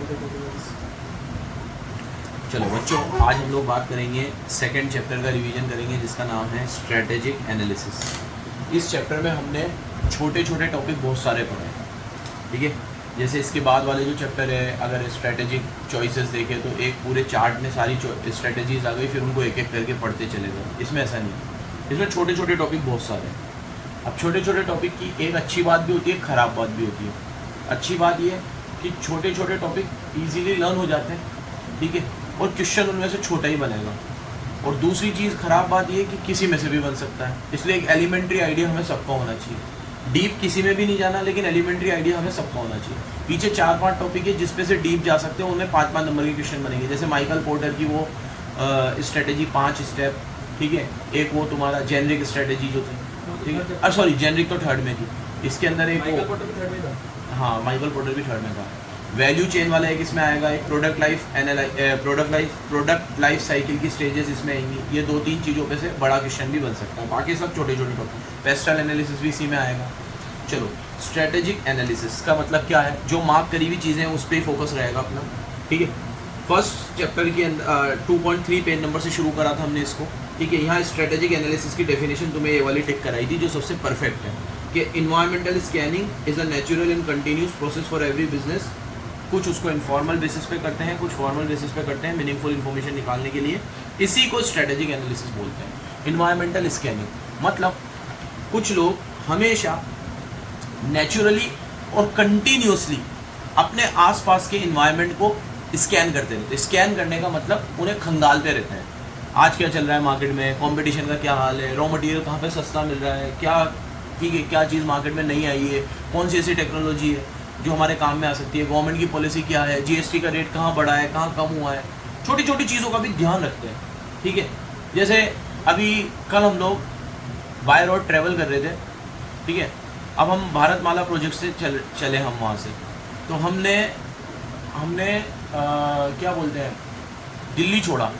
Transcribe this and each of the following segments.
चलो बच्चों, आज हम लोग बात करेंगे सेकंड चैप्टर का रिवीजन करेंगे जिसका नाम है स्ट्रेटेजिक एनालिसिस। इस चैप्टर में हमने छोटे छोटे टॉपिक बहुत सारे पढ़े हैं, ठीक है। जैसे इसके बाद वाले जो चैप्टर है, अगर स्ट्रेटेजिक चॉइसेस देखें तो एक पूरे चार्ट में सारी स्ट्रेटेजीज आ गई, फिर उनको एक एक करके पढ़ते चले गए। इसमें ऐसा नहीं है, इसमें छोटे छोटे टॉपिक बहुत सारे हैं। अब छोटे छोटे टॉपिक की एक अच्छी बात भी होती है, ख़राब बात भी होती है। अच्छी बात ये कि छोटे छोटे टॉपिक ईजीली लर्न हो जाते हैं, ठीक है, और क्वेश्चन उनमें से छोटा ही बनेगा। और दूसरी चीज़ ख़राब बात ये कि किसी में से भी बन सकता है, इसलिए एक एलिमेंट्री आइडिया हमें सबका होना चाहिए। डीप किसी में भी नहीं जाना, लेकिन एलिमेंट्री आइडिया हमें सबका होना चाहिए। पीछे 4-5 टॉपिक है जिसपे से डीप जा सकते हैं, उनमें 5-5 नंबर के क्वेश्चन बनेंगे। जैसे माइकल पोर्टर की वो स्ट्रेटेजी 5 स्टेप, ठीक है। एक वो तुम्हारा जेनरिक स्ट्रेटेजी जो थी, ठीक है, सॉरी जेनरिक तो थर्ड में थी। इसके अंदर एक वो, हाँ माइकल पोर्टर भी थर्ड में था। वैल्यू चेन वाला एक इसमें आएगा, एक प्रोडक्ट लाइफ साइकिल की स्टेजेस इसमें आएंगी। ये 2-3 चीज़ों पे से बड़ा क्वेश्चन भी बन सकता है, बाकी सब छोटे छोटे टॉपिक। पेस्टल एनालिसिस भी इसी में आएगा। चलो, स्ट्रेटेजिक एनालिसिस का मतलब क्या है? जो मार्क करी हुई चीज़ें हैं उस पर ही फोकस रहेगा अपना, ठीक है। फर्स्ट चैप्टर के अंदर 2.3 पेज नंबर से शुरू करा था हमने इसको, ठीक है। यहाँ स्ट्रेटेजिक एनालिसिस की डेफिनेशन तुम्हें ये वाली टिक कराई थी जो सबसे परफेक्ट है कि environmental scanning is a natural and continuous process for every business. कुछ उसको इनफॉर्मल बेसिस पे करते हैं, कुछ फॉर्मल बेसिस पे करते हैं मीनिंगफुल इन्फॉर्मेशन निकालने के लिए। इसी को स्ट्रेटेजिक एनालिसिस बोलते हैं। इन्वायरमेंटल स्कैनिंग मतलब कुछ लोग हमेशा नेचुरली और कंटिन्यूसली अपने आसपास के इन्वायरमेंट को स्कैन करते रहते हैं। स्कैन करने का मतलब उन्हें खंगालते रहते हैं, आज क्या चल रहा है मार्केट में, कंपटीशन का क्या हाल है, रॉ मटेरियल कहाँ पे सस्ता मिल रहा है, क्या ठीक है, क्या चीज़ मार्केट में नहीं आई है, कौन सी ऐसी टेक्नोलॉजी है जो हमारे काम में आ सकती है, गवर्नमेंट की पॉलिसी क्या है, जीएसटी का रेट कहाँ बढ़ा है, कहाँ कम हुआ है। छोटी छोटी चीज़ों का भी ध्यान रखते हैं, ठीक है। जैसे अभी कल हम लोग बाय रोड ट्रैवल कर रहे थे, ठीक है। अब हम भारतमाला प्रोजेक्ट से चले हम वहाँ से, तो हमने क्या बोलते हैं, दिल्ली छोड़ा।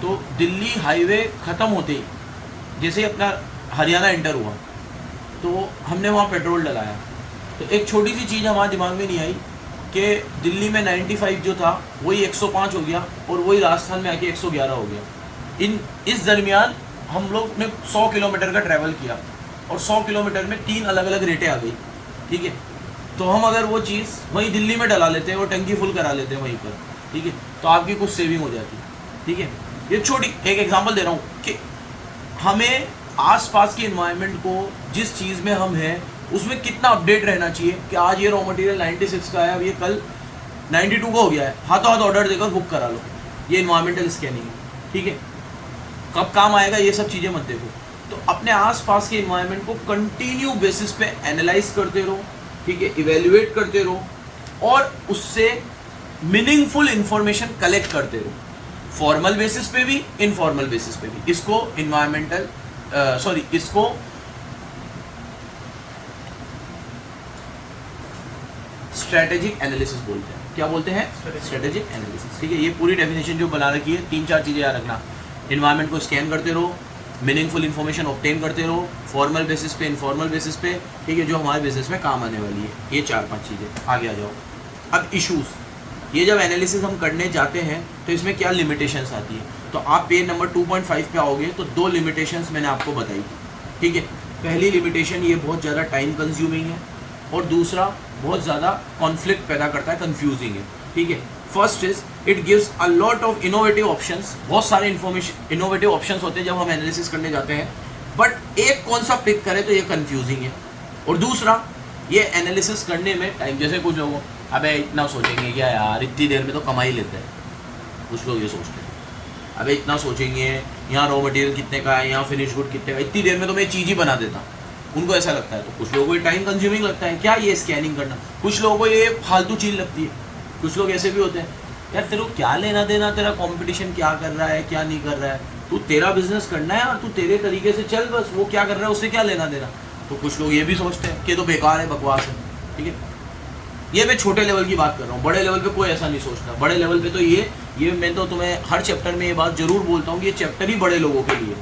तो दिल्ली हाईवे ख़त्म होते ही जैसे ही अपना हरियाणा एंटर हुआ तो हमने वहाँ पेट्रोल डलाया। तो एक छोटी सी चीज़ हमारे दिमाग में नहीं आई कि दिल्ली में 95 जो था वही 105 हो गया और वही राजस्थान में आके 111 हो गया। इस दरमियान हम लोग ने 100 किलोमीटर का ट्रैवल किया और 100 किलोमीटर में 3 अलग अलग रेटें आ गई, ठीक है। तो हम अगर वो चीज़ वहीं दिल्ली में डला लेते हैं और टंकी फुल करा लेते हैं वहीं पर, ठीक है, तो आपकी कुछ सेविंग हो जाती है, ठीक है। ये छोटी एक एग्जांपल दे रहा हूँ कि हमें आसपास के एनवायरनमेंट को, जिस चीज़ में हम हैं उसमें कितना अपडेट रहना चाहिए कि आज ये रॉ मटेरियल 96 का है, अब ये कल 92 का हो गया है, हाथों हाथ ऑर्डर देकर बुक करा लो। ये एनवायरमेंटल स्कैनिंग है, ठीक है। कब काम आएगा ये सब चीज़ें मत देखो। तो अपने आसपास के एनवायरनमेंट को कंटिन्यू बेसिस पे एनालाइज करते रहो, ठीक है, इवेल्युएट करते रहो और उससे मीनिंगफुल इंफॉर्मेशन कलेक्ट करते रहो, फॉर्मल बेसिस पे भी, इनफॉर्मल बेसिस पे भी। इसको इसको स्ट्रेटेजिक एनालिसिस बोलते हैं। क्या बोलते हैं? स्ट्रेटेजिक एनालिसिस, ठीक है। ये पूरी डेफिनेशन जो बना रखी है, 3-4 चीज़ें याद रखना। इन्वायरमेंट को स्कैन करते रहो, मीनिंगफुल इन्फॉर्मेशन ऑब्टेन करते रहो, फॉर्मल बेसिस पे, इनफॉर्मल बेसिस पे, ठीक है, जो हमारे बिजनेस में काम आने वाली है। ये 4-5 चीज़ें। आगे आ जाओ। अब इशूज़, ये जब एनालिसिस हम करने जाते हैं तो इसमें क्या लिमिटेशंस आती है। तो आप पेज नंबर 2.5 पे आओगे तो 2 लिमिटेशंस मैंने आपको बताई, ठीक है। पहली लिमिटेशन, ये बहुत ज़्यादा टाइम कंज्यूमिंग है, और दूसरा बहुत ज़्यादा कॉन्फ्लिक्ट पैदा करता है, कंफ्यूजिंग है, ठीक है। First is it gives a lot of innovative options. बहुत सारे इनोवेटिव ऑप्शंस होते हैं जब हम एनालिसिस करने जाते हैं, बट एक कौन सा पिक करें तो ये कंफ्यूजिंग है। और दूसरा, ये एनालिसिस करने में टाइम, जैसे कुछ लोगों, अबे इतना सोचेंगे क्या यार, इतनी देर में तो कमा ही लेते हैं, कुछ लोग ये सोचते हैं। अबे इतना सोचेंगे, यहाँ रॉ मटेरियल कितने का है, यहाँ फिनिश गुड कितने का, इतनी देर में तो मैं चीज़ ही बना देता, उनको ऐसा लगता है। तो कुछ लोगों को टाइम कंज्यूमिंग लगता है क्या ये स्कैनिंग करना, कुछ लोगों को ये फालतू चीज़ लगती है। कुछ लोग ऐसे भी होते हैं, यार तेरे को क्या लेना देना, तेरा कंपटीशन क्या कर रहा है क्या नहीं कर रहा है, तू तेरा बिजनेस करना है और तू तेरे तरीके से चल, बस वो क्या कर रहा है उससे क्या लेना देना। तो कुछ लोग ये भी सोचते हैं कि तो बेकार है, बकवास है, ठीक है। ये मैं छोटे लेवल की बात कर रहा हूँ, बड़े लेवल पे कोई ऐसा नहीं सोचता। बड़े लेवल पे तो ये मैं तो तुम्हें हर चैप्टर में ये बात जरूर बोलता हूँ कि ये चैप्टर ही बड़े लोगों के लिए,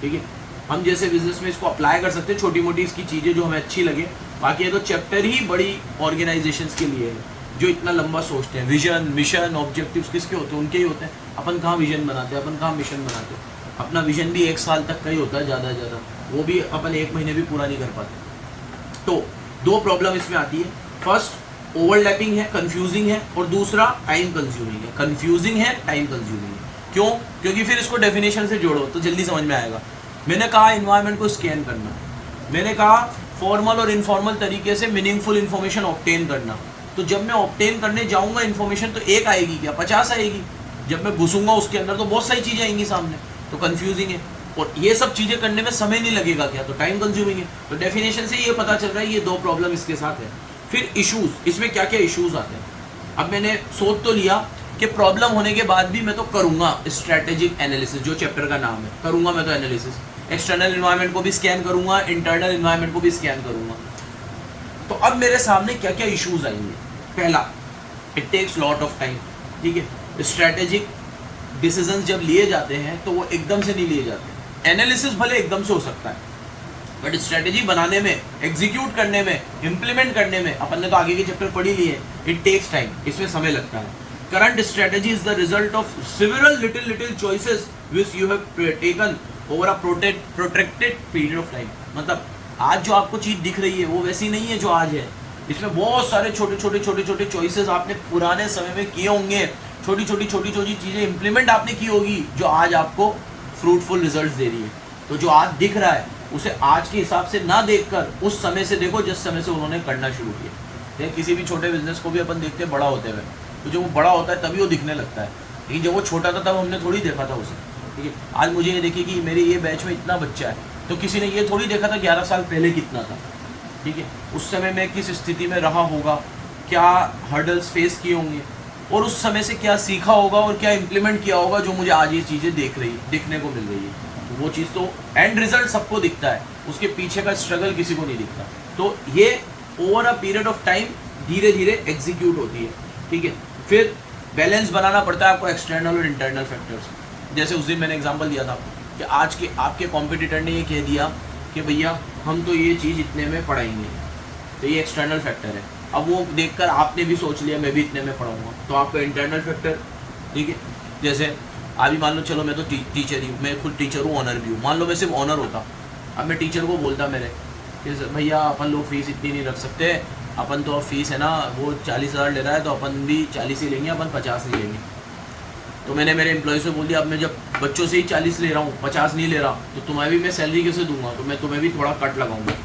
ठीक है। हम जैसे बिजनेस में इसको अप्लाई कर सकते हैं, छोटी मोटी इसकी चीज़ें जो हमें अच्छी लगे, बाकी ये तो चैप्टर ही बड़ी ऑर्गेनाइजेशंस के लिए है, जो इतना लंबा सोचते हैं, विजन, मिशन, ऑब्जेक्टिव्स किसके होते हैं? उनके ही होते हैं। अपन कहाँ विजन बनाते हैं, अपन कहाँ मिशन बनाते हैं? अपना विजन भी 1 साल तक का ही होता है ज़्यादा से ज़्यादा, वो भी अपन 1 महीने भी पूरा नहीं कर पाते। तो 2 प्रॉब्लम इसमें आती है। फर्स्ट ओवरलैपिंग है, कंफ्यूजिंग है, और दूसरा टाइम कंज्यूमिंग है। कंफ्यूजिंग है, टाइम कंज्यूमिंग है। क्यों? क्योंकि फिर इसको डेफिनेशन से जोड़ो तो जल्दी समझ में आएगा। मैंने कहा एनवायरनमेंट को स्कैन करना, मैंने कहा फॉर्मल और इनफॉर्मल तरीके से मीनिंगफुल इन्फॉर्मेशन ऑब्टेन करना। तो जब मैं ऑब्टेन करने जाऊंगा इन्फॉर्मेशन तो एक आएगी क्या? 50 आएगी। जब मैं घुसूंगा उसके अंदर तो बहुत सारी चीज़ें आएंगी सामने, तो कंफ्यूजिंग है। और ये सब चीज़ें करने में समय नहीं लगेगा क्या? तो टाइम कंज्यूमिंग है। तो डेफिनेशन से ये पता चल रहा है ये 2 प्रॉब्लम इसके साथ है। फिर इश्यूज, इसमें क्या क्या इश्यूज आते हैं? अब मैंने सोच तो लिया कि प्रॉब्लम होने के बाद भी मैं तो करूंगा स्ट्रैटेजिक एनालिसिस, जो चैप्टर का नाम है, करूंगा मैं तो एनालिसिस। एक्सटर्नल इन्वायरमेंट को भी स्कैन करूंगा, इंटरनल इन्वायरमेंट को भी स्कैन करूंगा। तो अब मेरे सामने क्या क्या इश्यूज आएंगे? पहला, it takes lot of time. ठीक है, स्ट्रैटेजिक डिसीजंस जब लिए जाते हैं तो वो एकदम से नहीं लिए जाते। एनालिसिस भले एकदम से हो सकता है, बट स्ट्रैटेजी बनाने में, एग्जीक्यूट करने में, इम्प्लीमेंट करने में, अपन ने तो आगे के चैप्टर पढ़ ही लिए, इट टेक्स टाइम, इसमें समय लगता है। Current strategy is the result of several little choices which you have taken over a protected period of time. मतलब आज जो आपको चीज़ दिख रही है वो वैसी नहीं है जो आज है। इसमें बहुत सारे छोटे छोटे चॉइसेस आपने पुराने समय में किए होंगे, छोटी छोटी चीज़ें इंप्लीमेंट आपने की होगी जो आज आपको फ्रूटफुल रिजल्ट्स दे रही है। तो जो आज दिख रहा है उसे आज के हिसाब से ना देखकर उस समय से देखो जिस समय से उन्होंने करना शुरू किया। किसी भी छोटे बिजनेस को भी अपन देखते हैं बड़ा होते हुए, तो जब वो बड़ा होता है तभी वो दिखने लगता है, लेकिन जब वो छोटा था तब हमने थोड़ी देखा था उसे। ठीक है, आज मुझे ये देखिए कि मेरे ये बैच में इतना बच्चा है, तो किसी ने ये थोड़ी देखा था 11 साल पहले कितना था। ठीक है, उस समय मैं किस स्थिति में रहा होगा, क्या हर्डल्स फेस किए होंगे, और उस समय से क्या सीखा होगा और क्या इम्प्लीमेंट किया होगा जो मुझे आज ये चीज़ें दिखने को मिल रही है। तो वो चीज़ तो एंड रिजल्ट सबको दिखता है, उसके पीछे का स्ट्रगल किसी को नहीं दिखता। तो ये over a period of time धीरे धीरे एग्जीक्यूट होती है। ठीक है, फिर बैलेंस बनाना पड़ता है आपको एक्सटर्नल और इंटरनल फैक्टर्स। जैसे उस दिन मैंने एग्जांपल दिया था कि आज के आपके कॉम्पिटिटर ने ये कह दिया कि भैया हम तो ये चीज़ इतने में पढ़ाएंगे, तो ये एक्सटर्नल फैक्टर है। अब वो देखकर आपने भी सोच लिया मैं भी इतने में पढ़ाऊँगा, तो आपका इंटरनल फैक्टर। ठीक है, जैसे अभी मान लो चलो मैं तो टीचर ही हूँ, मैं खुद टीचर हूँ, ऑनर भी हूँ। मान लो मैं सिर्फ ऑनर होता, अब मैं टीचर को बोलता मेरे कि भैया अपन लोग फीस इतनी नहीं रख सकते, अपन तो अब फीस है ना वो 40,000 ले रहा है तो अपन भी 40 ही लेंगे, अपन 50 नहीं लेंगे। तो मैंने मेरे एम्प्लॉय से बोल दिया अब मैं जब बच्चों से ही 40 ले रहा हूँ, 50 नहीं ले रहा, तो तुम्हें भी मैं सैलरी कैसे दूंगा? तो मैं तुम्हें भी थोड़ा कट लगाऊंगा।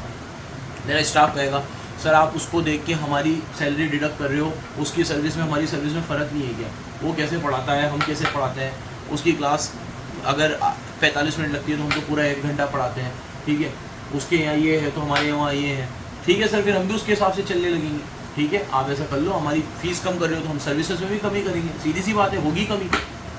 मेरा स्टाफ कहेगा सर आप उसको देख के हमारी सैलरी डिडक्ट कर रहे हो, उसकी सर्विस में हमारी सर्विस में फ़र्क नहीं है क्या? वो कैसे पढ़ाता है, हम कैसे पढ़ाते हैं? उसकी क्लास अगर 45 मिनट लगती है तो हम तो पूरा 1 घंटा पढ़ाते हैं। ठीक है, उसके यहाँ ये है तो हमारे यहाँ ये है। ठीक है सर, फिर हम भी उसके हिसाब से चलने लगेंगे। ठीक है, आप ऐसा कर लो, हमारी फ़ीस कम कर रहे हो तो हम सर्विसेज में भी कमी करेंगे, सीधी सी बात है, होगी कमी।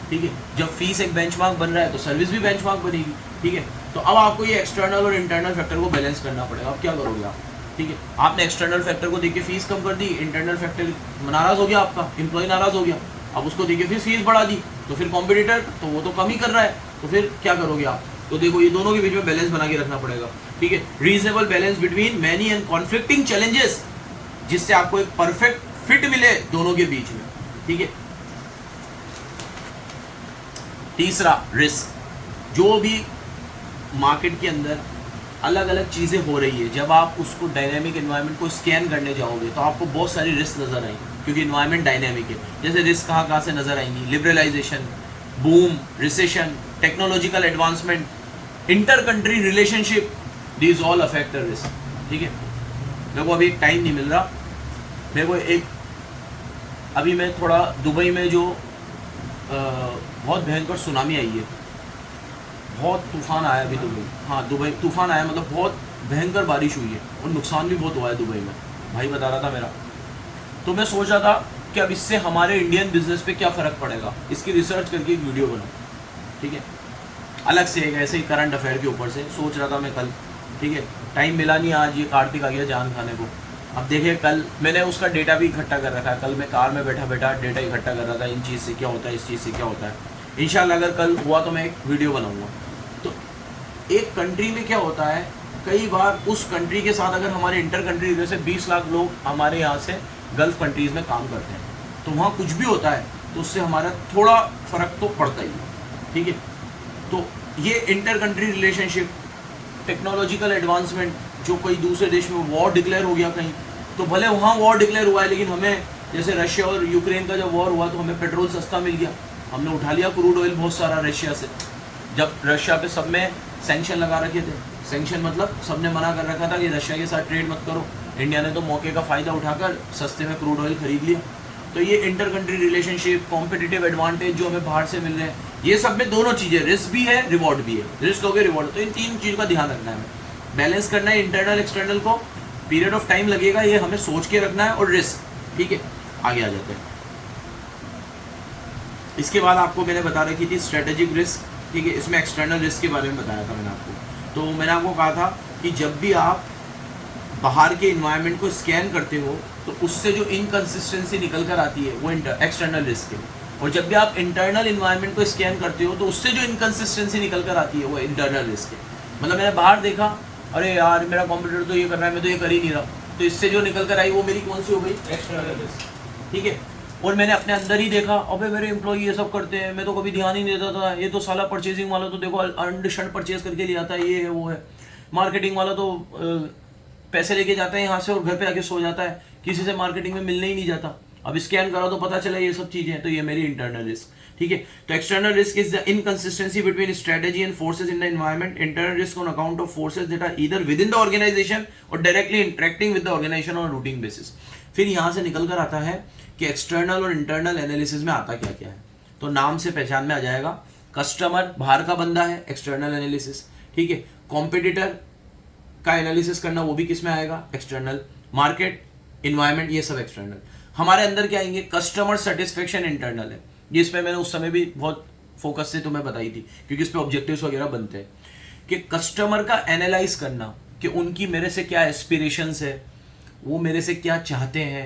ठीक है, जब फीस एक बेंचमार्क बन रहा है तो सर्विस भी बेंचमार्क बनेगी। ठीक है, तो अब आपको ये एक्सटर्नल और इंटरनल फैक्टर को बैलेंस करना पड़ेगा। अब क्या करोगे आप? ठीक है, आपने एक्सटर्नल फैक्टर को देख के फीस कम कर दी, इंटरनल फैक्टर नाराज़ हो गया, आपका एम्प्लॉय नाराज़ हो गया, अब उसको देख के फिर फीस बढ़ा दी, तो फिर कॉम्पिटिटर तो वो तो कम ही कर रहा है, तो फिर क्या करोगे आप? तो देखो ये दोनों के बीच में बैलेंस बना के रखना पड़ेगा। ठीक है, reasonable balance between many and conflicting challenges, जिससे आपको एक परफेक्ट फिट मिले दोनों के बीच में। ठीक है, तीसरा रिस्क। जो भी मार्केट के अंदर अलग अलग चीज़ें हो रही है, जब आप उसको डायनेमिक एनवायरनमेंट को स्कैन करने जाओगे तो आपको बहुत सारी रिस्क नज़र आएंगी, क्योंकि एनवायरनमेंट डायनेमिक है। जैसे रिस्क कहाँ से नज़र आएंगी? Liberalisation, boom, recession, technological advancement, inter country relationship, these all affect the risk. ठीक है, मेरे को अभी एक टाइम नहीं मिल रहा, मेरे को एक अभी मैं थोड़ा दुबई में जो बहुत भयंकर सुनामी आई है, बहुत तूफान आया अभी दुबई। हाँ, दुबई तूफान आया, मतलब बहुत भयंकर बारिश हुई है और नुकसान भी बहुत हुआ है दुबई में, भाई बता रहा था मेरा। तो मैं सोच रहा था कि अब इससे हमारे इंडियन बिजनेस पे क्या फ़र्क पड़ेगा, इसकी रिसर्च करके एक वीडियो बनाऊँ। ठीक है, अलग से एक ऐसे ही करंट अफेयर के ऊपर से सोच रहा था मैं कल। ठीक है, टाइम मिला नहीं, आज ये कार्तिक आ गया जान खाने को। अब देखिए कल मैंने उसका डेटा भी इकट्ठा कर रखा है, कल मैं कार में बैठा बैठा डेटा इकट्ठा कर रहा था, इन चीज़ से क्या होता है, इस चीज़ से क्या होता है। इंशाल्लाह अगर कल हुआ तो मैं एक वीडियो बनाऊँगा। तो एक कंट्री में क्या होता है, कई बार उस कंट्री के साथ अगर हमारे इंटर कंट्री जैसे 20 लाख लोग हमारे यहाँ से गल्फ कंट्रीज में काम करते हैं, तो वहाँ कुछ भी होता है तो उससे हमारा थोड़ा फर्क तो पड़ता ही है, ठीक है। तो ये inter country relationship, technological advancement, जो कोई दूसरे देश में वॉर डिक्लेयर हो गया कहीं, तो भले वहाँ वॉर डिक्लेयर हुआ है, लेकिन हमें जैसे रशिया और यूक्रेन का जब वॉर हुआ तो हमें पेट्रोल सस्ता मिल गया, हमने उठा लिया क्रूड ऑयल बहुत सारा रशिया से। जब रशिया पे सब में सैंक्शन लगा रखे थे, सैंक्शन मतलब सबने मना कर रखा था कि रशिया के साथ ट्रेड मत करो, इंडिया ने तो मौके का फ़ायदा उठाकर सस्ते में क्रूड ऑयल खरीद लिया। तो ये inter country relationship, competitive advantage जो हमें बाहर से मिल रहे हैं, ये सब में दोनों चीज़ें, रिस्क भी है रिवॉर्ड भी है, रिस्क हो गया रिवॉर्ड, तो इन तीन चीज़ों का ध्यान रखना है, हमें बैलेंस करना है इंटरनल एक्सटर्नल को, पीरियड ऑफ टाइम लगेगा, ये हमें सोच के रखना है, और रिस्क, ठीक है। आगे आ जाते हैं। इसके बाद आपको मैंने बता रखी थी स्ट्रेटेजिक रिस्क, ठीक है, इसमें एक्सटर्नल रिस्क के बारे में बताया था मैंने आपको। तो मैंने आपको कहा था कि जब भी आप बाहर के इन्वायरमेंट को स्कैन करते हो तो उससे जो इनकंसिस्टेंसी निकल कर आती है वो एक्सटर्नल रिस्क है, और जब भी आप इंटरनल इन्वायरमेंट को स्कैन करते हो तो उससे जो इनकंसिस्टेंसी निकल कर आती है वो इंटरनल रिस्क है। मतलब मैंने बाहर देखा, अरे यार मेरा कॉम्पिटिटर तो ये कर रहा है, मैं तो ये कर ही नहीं रहा, तो इससे जो निकल कर आई वो मेरी कौन सी हो गई, एक्सटर्नल रिस्क, ठीक है। और मैंने अपने अंदर ही देखा, अबे मेरे एम्प्लॉई ये सब करते हैं, मैं तो कभी ध्यान ही नहीं देता था, ये तो साला परचेजिंग वाला तो देखो अंड शर्ट परचेज करके ले आता है, ये है वो है, मार्केटिंग वाला तो पैसे लेके जाता है यहाँ से और घर पे आके सो जाता है, किसी से मार्केटिंग में मिलने ही नहीं जाता, अब स्कैन करा तो पता चला ये सब चीजें, तो ये मेरी इंटरनल रिस्क, ठीक है। तो external risk is the inconsistency between strategy and forces in the environment. Internal risk on account of forces that are either within the organisation or directly interacting with the organisation on routine basis. फिर यहाँ से निकल कर आता है कि external और internal analysis में आता क्या क्या है, तो नाम से पहचान में आ जाएगा। कस्टमर बाहर का बंदा है, एक्सटर्नल एनालिसिस, ठीक है। कॉम्पिटिटर का एनालिसिस करना, वो भी किस में आएगा, एक्सटर्नल। मार्केट, इन्वायरमेंट, ये सब एक्सटर्नल। हमारे अंदर क्या आएंगे, कस्टमर सेटिस्फेक्शन इंटरनल है, जिस पे मैंने उस समय भी बहुत फोकस से तुम्हें बताई थी, क्योंकि इस पे ऑब्जेक्टिव्स वगैरह बनते हैं कि कस्टमर का एनालाइज करना कि उनकी मेरे से क्या एस्पिरेशंस है, वो मेरे से क्या चाहते हैं,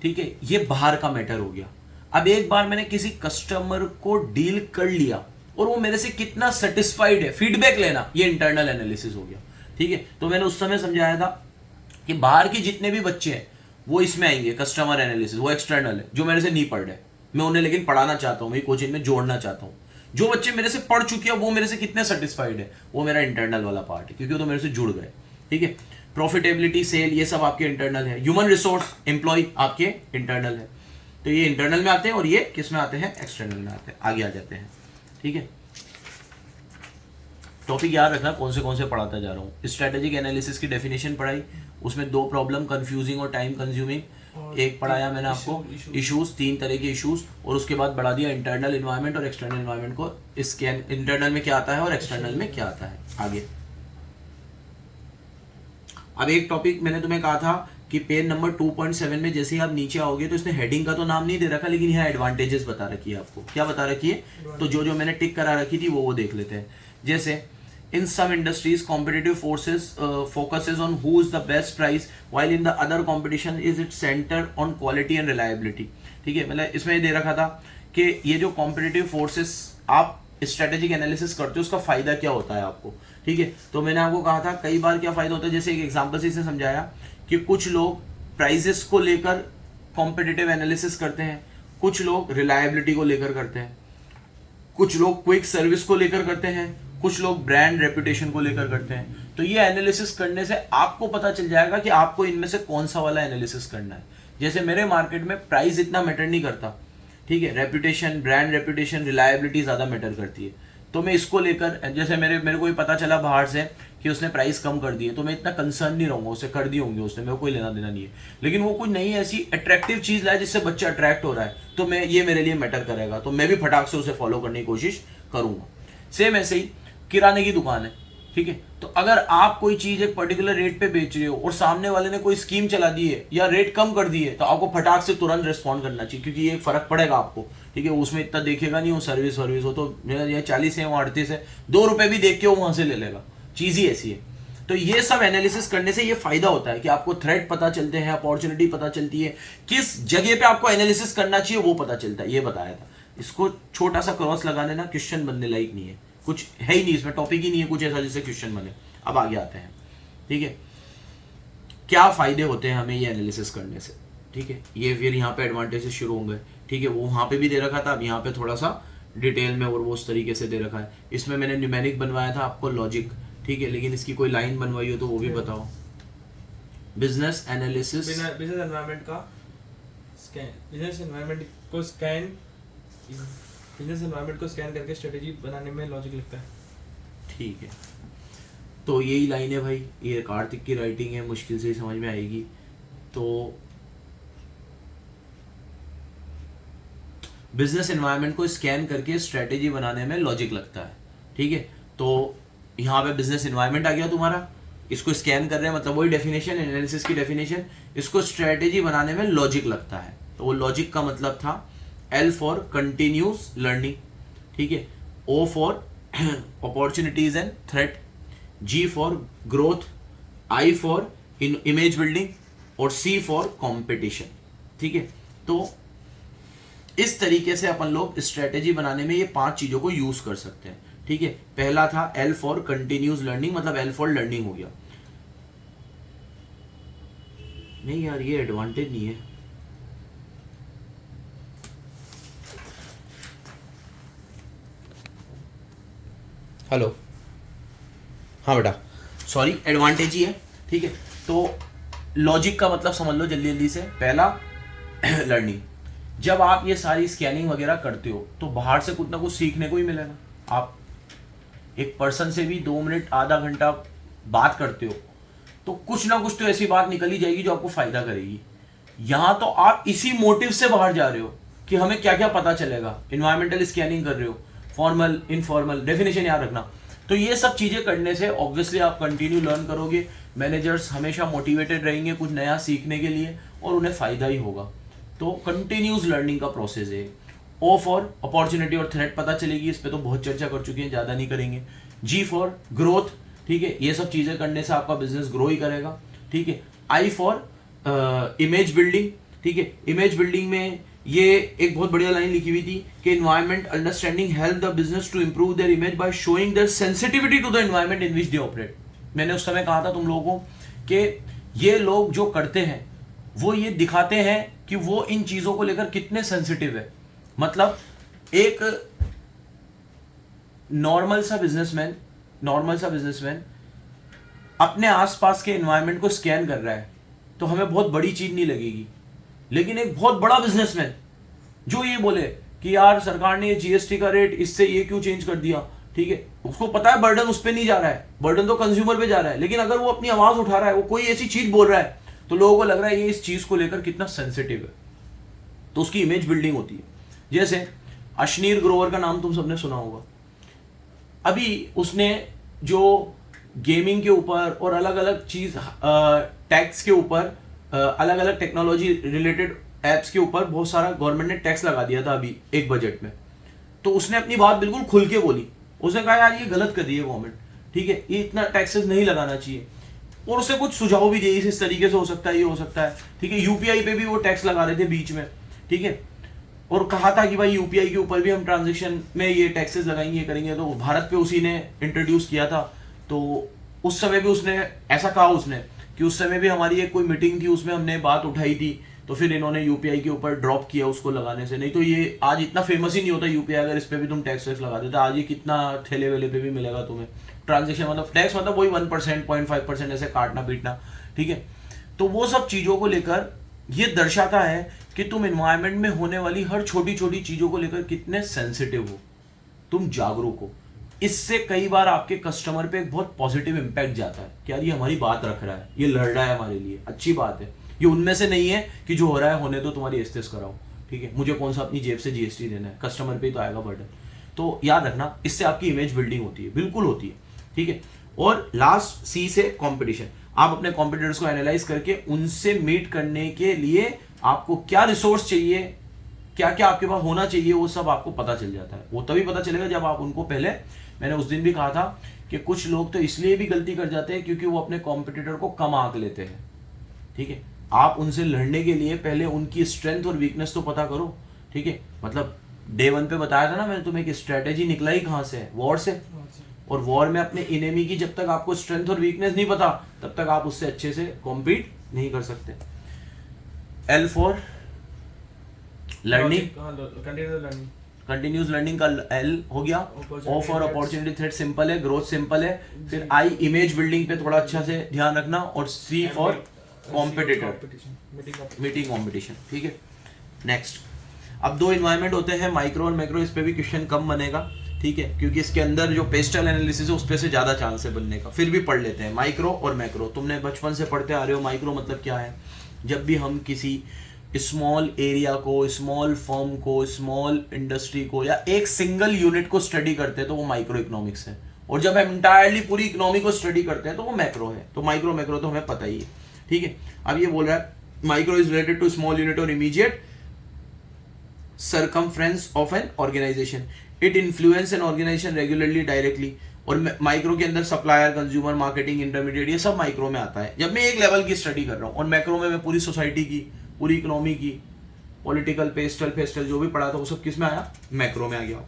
ठीक है, ये बाहर का मैटर हो गया। अब एक बार मैंने किसी कस्टमर को डील कर लिया और वो मेरे से कितना सेटिस्फाइड है, फीडबैक लेना, ये इंटरनल एनालिसिस हो गया, ठीक है। तो मैंने उस समय समझाया था कि बाहर के जितने भी बच्चे हैं वो इसमें आएंगे, कस्टमर एनालिसिस, वो एक्सटर्नल है, जो मेरे से नहीं पढ़ रहे, मैं उन्हें लेकिन पढ़ाना चाहता हूँ, मेरी कोचिंग में जोड़ना चाहता हूँ। जो बच्चे मेरे से पढ़ चुके हैं वो मेरे से कितने सेटिस्फाइड है, वो मेरा इंटरनल वाला पार्ट है, क्योंकि वो तो मेरे से जुड़ गए, ठीक है। प्रॉफिटेबिलिटी, सेल, ये सब आपके इंटरनल है। ह्यूमन रिसोर्स, एम्प्लॉय आपके इंटरनल है। तो ये इंटरनल में आते हैं और ये किस में आते हैं, एक्सटर्नल में आते हैं। आगे आ जाते हैं, ठीक है। टॉपिक याद रखना कौन से पढ़ाता जा रहा हूँ। स्ट्रेटेजिक एनालिसिस की डेफिनेशन पढ़ाई, उसमें 2 प्रॉब्लम, कंफ्यूजिंग और टाइम कंज्यूमिंग, एक पढ़ाया मैंने आपको इश्यूज, 3 तरह के इश्यूज, और उसके बाद बढ़ा दिया इंटरनल इन्वायरमेंट और एक्सटर्नल इन्वायरमेंट को, इसके इंटरनल में क्या आता है और एक्सटर्नल में क्या आता है। आगे अब एक टॉपिक मैंने तुम्हें कहा था कि पेज नंबर 2.7 में जैसे ही आप नीचे आओगे तो इसने हेडिंग का तो नाम नहीं दे रखा, लेकिन यहाँ एडवांटेजेस बता रखी है आपको। क्या बता रखी है, तो जो मैंने टिक करा रखी थी वो देख लेते हैं। जैसे in some industries competitive forces focuses on who is the best price, while in the other competition is it centered on quality and reliability, ठीक है। मतलब इसमें दे रखा था कि ये जो competitive forces आप स्ट्रेटेजिक एनालिसिस करते हो उसका फायदा क्या होता है आपको, ठीक है। तो मैंने आपको कहा था कई बार क्या फायदा होता है, जैसे एक एग्जांपल से इसे समझाया कि कुछ लोग प्राइजेस को लेकर कॉम्पिटिटिव एनालिसिस करते हैं, कुछ लोग रिलायबिलिटी को लेकर करते हैं, कुछ लोग क्विक सर्विस को लेकर करते हैं, कुछ लोग ब्रांड रेपुटेशन को लेकर करते हैं। तो ये एनालिसिस करने से आपको पता चल जाएगा कि आपको इनमें से कौन सा वाला एनालिसिस करना है। जैसे मेरे मार्केट में प्राइस इतना मैटर नहीं करता, ठीक है, रेपुटेशन, ब्रांड रेपुटेशन, रिलायबिलिटी ज़्यादा मैटर करती है। तो मैं इसको लेकर, जैसे मेरे को ही पता चला बाहर से कि उसने प्राइस कम कर दी है, तो मैं इतना कंसर्न नहीं रहूँगा, उससे कर दी होंगी उसने, मेरे को कोई लेना देना नहीं है। लेकिन वो कोई नई ऐसी अट्रैक्टिव चीज़ लाए जिससे बच्चा अट्रैक्ट हो रहा है, तो मैं ये मेरे लिए मैटर करेगा, तो मैं भी फटाक से उसे फॉलो करने की कोशिश करूँगा। सेम ऐसे ही किराने की दुकान है, ठीक है, तो अगर आप कोई चीज एक पर्टिकुलर रेट पे बेच रहे हो और सामने वाले ने कोई स्कीम चला दी है या रेट कम कर दी है, तो आपको फटाक से तुरंत रिस्पॉन्ड करना चाहिए, क्योंकि ये एक फर्क पड़ेगा आपको, ठीक है। उसमें इतना देखेगा नहीं, वो सर्विस हो तो मेरा ये 40 है, वो 38 है, 2 रुपए भी देख के वो वहां से ले लेगा, चीज ही ऐसी है। तो ये सब एनालिसिस करने से ये फायदा होता है कि आपको थ्रेट पता चलते हैं, अपॉर्चुनिटी पता चलती है, किस जगह पे आपको एनालिसिस करना चाहिए वो पता चलता है। ये बताया था, इसको छोटा सा क्रॉस लगा देना, क्वेश्चन बनने लायक नहीं है, कुछ है ही नहीं इसमें, टॉपिक ही नहीं है कुछ ऐसा जिससे क्वेश्चन बने। अब आगे आते हैं, ठीक है, क्या फायदे होते हैं हमें ये एनालिसिस करने से। ठीक है, ये फिर यहाँ पे एडवांटेजेस शुरू होंगे। ठीक है, वो वहाँ पे भी दे रखा था, अब यहाँ पे थोड़ा सा डिटेल में और वो उस तरीके से दे रखा है। इसमें मैंने न्यूमेरिक बनवाया था आपको लॉजिक, ठीक है, लेकिन इसकी कोई लाइन बनवाई हो तो वो भी बताओ। बिजनेस एनालिसिस, बिजनेस एनवायरनमेंट का स्कैन, बिजनेस एनवायरनमेंट को स्कैन करके स्ट्रेटेजी बनाने में लॉजिक लगता है। ठीक है, तो यही लाइन है भाई, ये कार्तिक की राइटिंग है, मुश्किल से ही समझ में आएगी। तो बिजनेस एनवायरनमेंट को स्कैन करके स्ट्रेटेजी बनाने में लॉजिक लगता है। ठीक है, तो यहाँ पे बिजनेस एनवायरनमेंट आ गया तुम्हारा, इसको स्कैन कर रहे हैं, मतलब वही डेफिनेशन, एनालिसिस की डेफिनेशन, इसको स्ट्रेटेजी बनाने में लॉजिक लगता है। तो वो लॉजिक का मतलब था L फॉर कंटिन्यूस लर्निंग, ठीक है, O for opportunities and threat, G for growth, I for image building और C फॉर कंपटीशन। ठीक है, तो इस तरीके से अपन लोग स्ट्रेटेजी बनाने में ये 5 चीजों को यूज कर सकते हैं। ठीक है, पहला था L फॉर कंटिन्यूस लर्निंग, मतलब L फॉर लर्निंग हो गया। नहीं यार, ये एडवांटेज नहीं है। हेलो, हाँ बेटा, सॉरी, एडवांटेज ही है। ठीक है, तो लॉजिक का मतलब समझ लो जल्दी जल्दी से। पहला लर्निंग, जब आप ये सारी स्कैनिंग वगैरह करते हो तो बाहर से कुछ ना कुछ सीखने को ही मिलेगा। आप एक पर्सन से भी 2 मिनट आधा घंटा बात करते हो तो कुछ ना कुछ तो ऐसी बात निकल ही जाएगी जो आपको फायदा करेगी। यहाँ तो आप इसी मोटिव से बाहर जा रहे हो कि हमें क्या क्या पता चलेगा, इन्वायरमेंटल स्कैनिंग कर रहे हो, फॉर्मल इनफॉर्मल डेफिनेशन याद रखना। तो ये सब चीजें करने से ऑब्वियसली आप कंटिन्यू लर्न करोगे, मैनेजर्स हमेशा मोटिवेटेड रहेंगे कुछ नया सीखने के लिए और उन्हें फायदा ही होगा। तो कंटिन्यूस लर्निंग का प्रोसेस है। O फॉर अपॉर्चुनिटी और थ्रेट पता चलेगी, इस पे तो बहुत चर्चा कर चुके हैं, ज़्यादा नहीं करेंगे। G फॉर ग्रोथ, ठीक है, ये सब चीज़ें करने से आपका बिजनेस ग्रो ही करेगा। ठीक है, I फॉर इमेज बिल्डिंग, ठीक है, इमेज बिल्डिंग में ये एक बहुत बढ़िया लाइन लिखी हुई थी कि environment understanding help the business to improve their image by showing their sensitivity to the environment in which they operate. मैंने उस समय कहा था तुम लोगों को कि ये लोग जो करते हैं वो ये दिखाते हैं कि वो इन चीजों को लेकर कितने सेंसिटिव है। मतलब एक नॉर्मल सा बिजनेसमैन अपने आसपास के एनवायरनमेंट को स्कैन कर रहा है तो हमें बहुत बड़ी चीज नहीं लगेगी, लेकिन एक बहुत बड़ा बिजनेसमैन जो ये बोले कि यार सरकार ने ये जीएसटी का रेट इससे ये क्यों चेंज कर दिया, ठीक है, उसको पता है बर्डन उस पर नहीं जा रहा है, बर्डन तो कंज्यूमर पे जा रहा है, लेकिन अगर वो अपनी आवाज उठा रहा है, वो कोई ऐसी चीज बोल रहा है तो लोगों को लग रहा है ये इस चीज को लेकर कितना सेंसिटिव है, तो उसकी इमेज बिल्डिंग होती है। जैसे अश्नीर ग्रोवर का नाम तुम सबने सुना होगा। अभी उसने जो गेमिंग के ऊपर और अलग अलग चीज टैक्स के ऊपर, अलग अलग टेक्नोलॉजी रिलेटेड एप्स के ऊपर बहुत सारा गवर्नमेंट ने टैक्स लगा दिया था अभी एक बजट में, तो उसने अपनी बात बिल्कुल खुल के बोली। उसने कहा यार ये गलत कर रही है गवर्नमेंट, ठीक है, ये इतना टैक्सेस नहीं लगाना चाहिए, और उससे कुछ सुझाव भी दिए इस तरीके से हो सकता है, ये हो सकता है, ठीक है। यूपीआई पे भी वो टैक्स लगा रहे थे बीच में, ठीक है, और कहा था कि भाई यूपीआई के ऊपर भी हम ट्रांजेक्शन में ये टैक्सेस लगाएंगे, ये करेंगे, तो भारत पे उसी ने इंट्रोड्यूस किया था। तो उस समय भी उसने ऐसा कहा उसने कि उस समय भी हमारी एक कोई मीटिंग थी, उसमें हमने बात उठाई थी, तो फिर इन्होंने यूपीआई के ऊपर ड्रॉप किया उसको लगाने से, नहीं तो ये आज इतना फेमस ही नहीं होता यूपीआई अगर इस पे भी तुम टैक्स वैक्स लगा देते। आज ये कितना ठेले वेले पे भी मिलेगा तुम्हें ट्रांजेक्शन, मतलब टैक्स मतलब वही 1%, 0.5% ऐसे काटना पीटना, ठीक है। तो वो सब चीज़ों को लेकर ये दर्शाता है कि तुम एनवायरनमेंट में होने वाली हर छोटी छोटी चीज़ों को लेकर कितने सेंसिटिव हो, तुम जागरूक हो। इससे कई बार आपके कस्टमर पे एक बहुत पॉजिटिव इंपैक्ट जाता है कि यार ये हमारी बात रख रहा है, ये लड़ रहा है हमारे लिए, अच्छी बात है। ये उनमें से नहीं है कि जो हो रहा है होने दो, तुम्हारी एस्तेस कराओ, ठीक है, मुझे कौन सा अपनी जेब से जीएसटी देना है, कस्टमर पे ही तो आएगा बर्डन। तो याद रखना, इससे आपकी इमेज बिल्डिंग होती है, बिल्कुल होती है, ठीक है। और लास्ट सी से कंपटीशन, आप अपने कॉम्पिटिटर्स को एनालाइज करके उनसे मीट करने के लिए आपको क्या रिसोर्स चाहिए, क्या क्या आपके पास होना चाहिए, वो सब आपको पता चल जाता है। वो तभी पता चलेगा जब आप उनको पहले, मैंने उस दिन भी कहा था कि कुछ लोग तो इसलिए भी गलती कर जाते हैं क्योंकि वो अपने कॉम्पिटिटर को कम आंक लेते हैं, ठीक है। आप उनसे लड़ने के लिए पहले उनकी स्ट्रेंथ और वीकनेस तो पता करो, ठीक है। मतलब डे 1 पे बताया था ना मैंने तुम्हें कि स्ट्रेटेजी निकला ही कहां से है, वॉर से, और वॉर में अपने इनेमी की जब तक आपको स्ट्रेंथ और वीकनेस नहीं पता तब तक आप उससे अच्छे से कॉम्पीट नहीं कर सकते। L for learning, continuous learning, continuous learning का L हो गया। O for opportunity threat, simple है, ग्रोथ सिंपल है। फिर I इमेज बिल्डिंग पे थोड़ा अच्छा से ध्यान रखना, और C for competitor, meeting competition, ठीक है। नेक्स्ट, अब दो इन्वायरमेंट होते हैं, माइक्रो और मैक्रो, इस पे भी क्वेश्चन कम बनेगा, ठीक है, क्योंकि इसके अंदर जो पेस्टल एनालिसिस है उस पे से ज़्यादा चांस है बनने का। फिर भी पढ़ लेते हैं माइक्रो और मैक्रो। तुमने बचपन से पढ़ते आ रहे हो माइक्रो मतलब क्या है। जब भी हम किसी स्मॉल एरिया को, स्मॉल फर्म को, स्मॉल इंडस्ट्री को, या एक सिंगल यूनिट को स्टडी करते हैं तो वो माइक्रो इकोनॉमिक्स है। और जब हम इंटायरली पूरी इकोनॉमी को स्टडी करते हैं तो वो मैक्रो है। तो माइक्रो मैक्रो तो हमें पता ही है, ठीक है। अब ये बोल रहा है micro is related to small unit और immediate circumference of an organization, it influence an organization regularly directly। और माइक्रो के अंदर सप्लायर, कंज्यूमर, मार्केटिंग, इंटरमीडिएट, ये सब माइक्रो में आता है जब मैं एक लेवल की स्टडी कर रहा हूँ। और मैक्रो में मैं पूरी सोसाइटी की, पूरी इकोनॉमी की, पॉलिटिकल, पेस्टल, फेस्टल जो भी पढ़ा था वो सब किस में आया, मैक्रो में आ गया।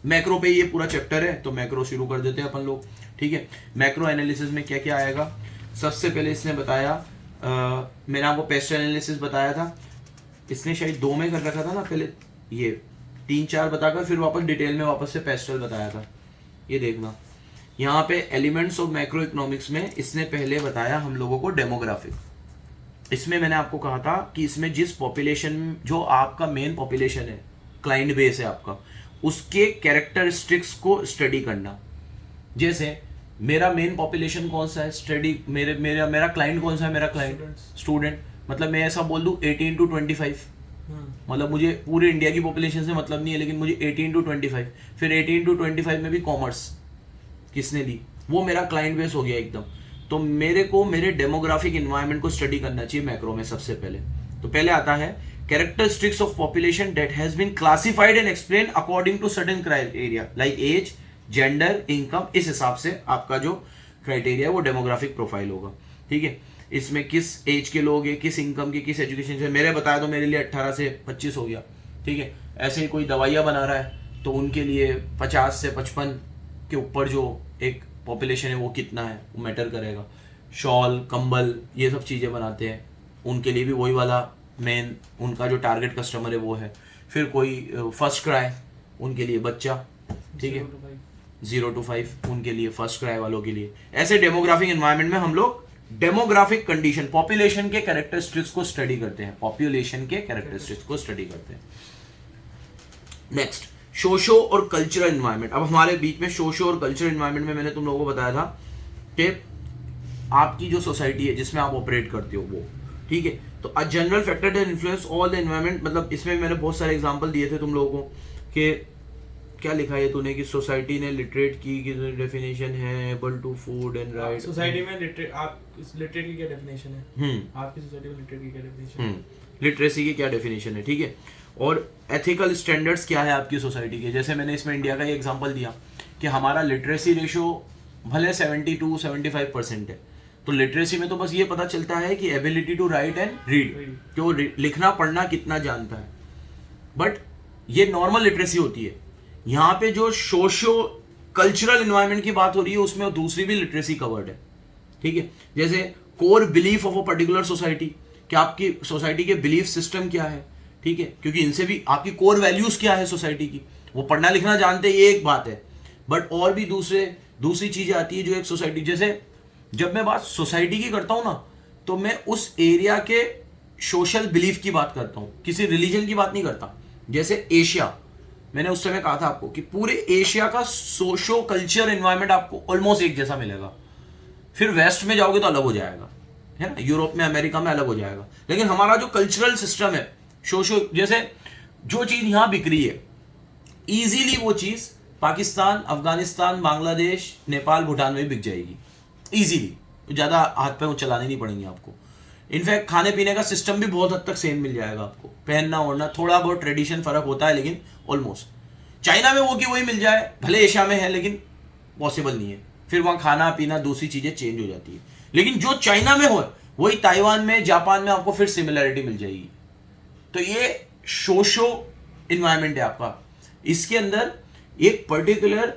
मैक्रो पे ये पूरा चैप्टर है, तो मैक्रो शुरू कर देते हैं अपन लोग, ठीक है। मैक्रो एनालिसिस में क्या क्या आएगा, सबसे पहले इसने बताया, मैंने आपको पेस्टल एनालिसिस बताया था, इसने शायद 2 में कर रखा था ना पहले, ये 3-4 बताकर फिर वापस डिटेल में वापस से पेस्टल बताया था। ये देखना यहाँ पे एलिमेंट्स ऑफ मैक्रो इकोनॉमिक्स में इसने पहले बताया हम लोगों को डेमोग्राफिक। इसमें मैंने आपको कहा था कि इसमें जिस पॉपुलेशन, जो आपका मेन पॉपुलेशन है, क्लाइंट बेस है आपका, उसके कैरेक्टरिस्टिक्स को स्टडी करना। जैसे मेरा मेन पॉपुलेशन कौन सा है, स्टडी मेरा क्लाइंट कौन सा है, मेरा क्लाइंट स्टूडेंट, मतलब मैं ऐसा बोल दूं 18 to 25, मतलब मुझे पूरे इंडिया की पॉपुलेशन से मतलब नहीं है, लेकिन मुझे 18 to 25, फिर 18 to 25 में भी कॉमर्स किसने ली, वो मेरा क्लाइंट बेस हो गया एकदम। तो मेरे को मेरे डेमोग्राफिक एनवायरनमेंट को स्टडी करना चाहिए मैक्रो में सबसे पहले। तो पहले आता है characteristics of population that has been classified and explain according to certain criteria like age, gender, income. इस हिसाब से आपका जो क्राइटेरिया है वो डेमोग्राफिक प्रोफाइल होगा, ठीक है। इसमें किस एज के लोग हैं, किस इनकम के, किस एजुकेशन से, मेरे बताया तो मेरे लिए 18 से 25 हो गया, ठीक है। ऐसे ही कोई दवाइयाँ बना रहा है तो उनके लिए 50 से 55 के ऊपर जो एक पॉपुलेशन है वो कितना है, वो मैटर करेगा। शॉल, कंबल, ये सब चीज़ें बनाते हैं, उनके लिए भी वही वाला मेन उनका जो टारगेट कस्टमर है वो है। फिर कोई फर्स्ट क्राई, उनके लिए बच्चा, ठीक है, 0 to 5 उनके लिए, फर्स्ट क्राई वालों के लिए। ऐसे डेमोग्राफिक एनवायरनमेंट में हम लोग डेमोग्राफिक कंडीशन, पॉपुलेशन के कैरेक्टरिस्टिक्स को स्टडी करते हैं, पॉपुलेशन के कैरेक्टरिस्टिक्स को स्टडी करते हैं। नेक्स्ट, सोशो और कल्चरल एनवायरनमेंट। अब हमारे बीच में सोशो और कल्चरल एनवायरनमेंट में मैंने तुम लोगों को बताया था कि आपकी जो सोसाइटी है जिसमें आप ऑपरेट करते हो वो, ठीक है। तो a general factor that influence all the environment, मतलब इसमें मैंने बहुत सारे एग्जांपल दिए थे तुम लोगों को कि क्या लिखा है तूने कि सोसाइटी ने लिटरेट की डेफिनेशन है able to food and write. Society में लिटरेट, आप लिटरेट की क्या डेफिनेशन है, आपकी सोसाइटी में लिटरेट की क्या डेफिनेशन है, लिटरेसी की क्या डेफिनेशन है, ठीक है। और एथिकल स्टैंडर्ड्स क्या है आपकी सोसाइटी के। जैसे मैंने इसमें इंडिया का ये एग्जांपल दिया कि हमारा लिटरेसी रेशो भले 72-75% है, तो लिटरेसी में तो बस ये पता चलता है कि ability to write and read, कि वो लिखना पढ़ना कितना जानता है, बट ये नॉर्मल लिटरेसी होती है। यहाँ पे जो सोशो कल्चरल एनवायरनमेंट की बात हो रही है उसमें दूसरी भी लिटरेसी कवर्ड है, ठीक है। जैसे core belief of a particular society, कि आपकी सोसाइटी के बिलीफ सिस्टम क्या है, ठीक है, क्योंकि इनसे भी आपकी कोर वैल्यूज क्या है सोसाइटी की। वो पढ़ना लिखना जानते ये एक बात है, बट और भी दूसरी चीजें आती है जो एक सोसाइटी, जैसे जब मैं बात सोसाइटी की करता हूं ना, तो मैं उस एरिया के सोशल बिलीफ की बात करता हूं, किसी रिलीजन की बात नहीं करता। जैसे एशिया, मैंने उस समय कहा था आपको कि पूरे एशिया का सोशो कल्चर एनवायरनमेंट आपको ऑलमोस्ट एक जैसा मिलेगा। फिर वेस्ट में जाओगे तो अलग हो जाएगा, है ना, यूरोप में, अमेरिका में अलग हो जाएगा। लेकिन हमारा जो कल्चरल सिस्टम है सोशो, जैसे जो चीज यहां बिक रही है इजीली वो चीज पाकिस्तान, अफगानिस्तान, बांग्लादेश, नेपाल, भूटान में बिक जाएगी इजीली, ज्यादा हाथ पे चलाने नहीं पड़ेंगे आपको। इनफैक्ट खाने पीने का सिस्टम भी बहुत हद तक सेम मिल जाएगा आपको, पहनना ओढ़ना थोड़ा बहुत ट्रेडिशन फर्क होता है लेकिन ऑलमोस्ट। चाइना में वो कि वही मिल जाए, भले एशिया में है लेकिन पॉसिबल नहीं है, फिर वहाँ खाना पीना दूसरी चीजें चेंज हो जाती है। लेकिन जो चाइना में हो वही ताइवान में, जापान में आपको फिर सिमिलरिटी मिल जाएगी। तो ये सोशो इन्वायरमेंट है आपका। इसके अंदर एक पर्टिकुलर,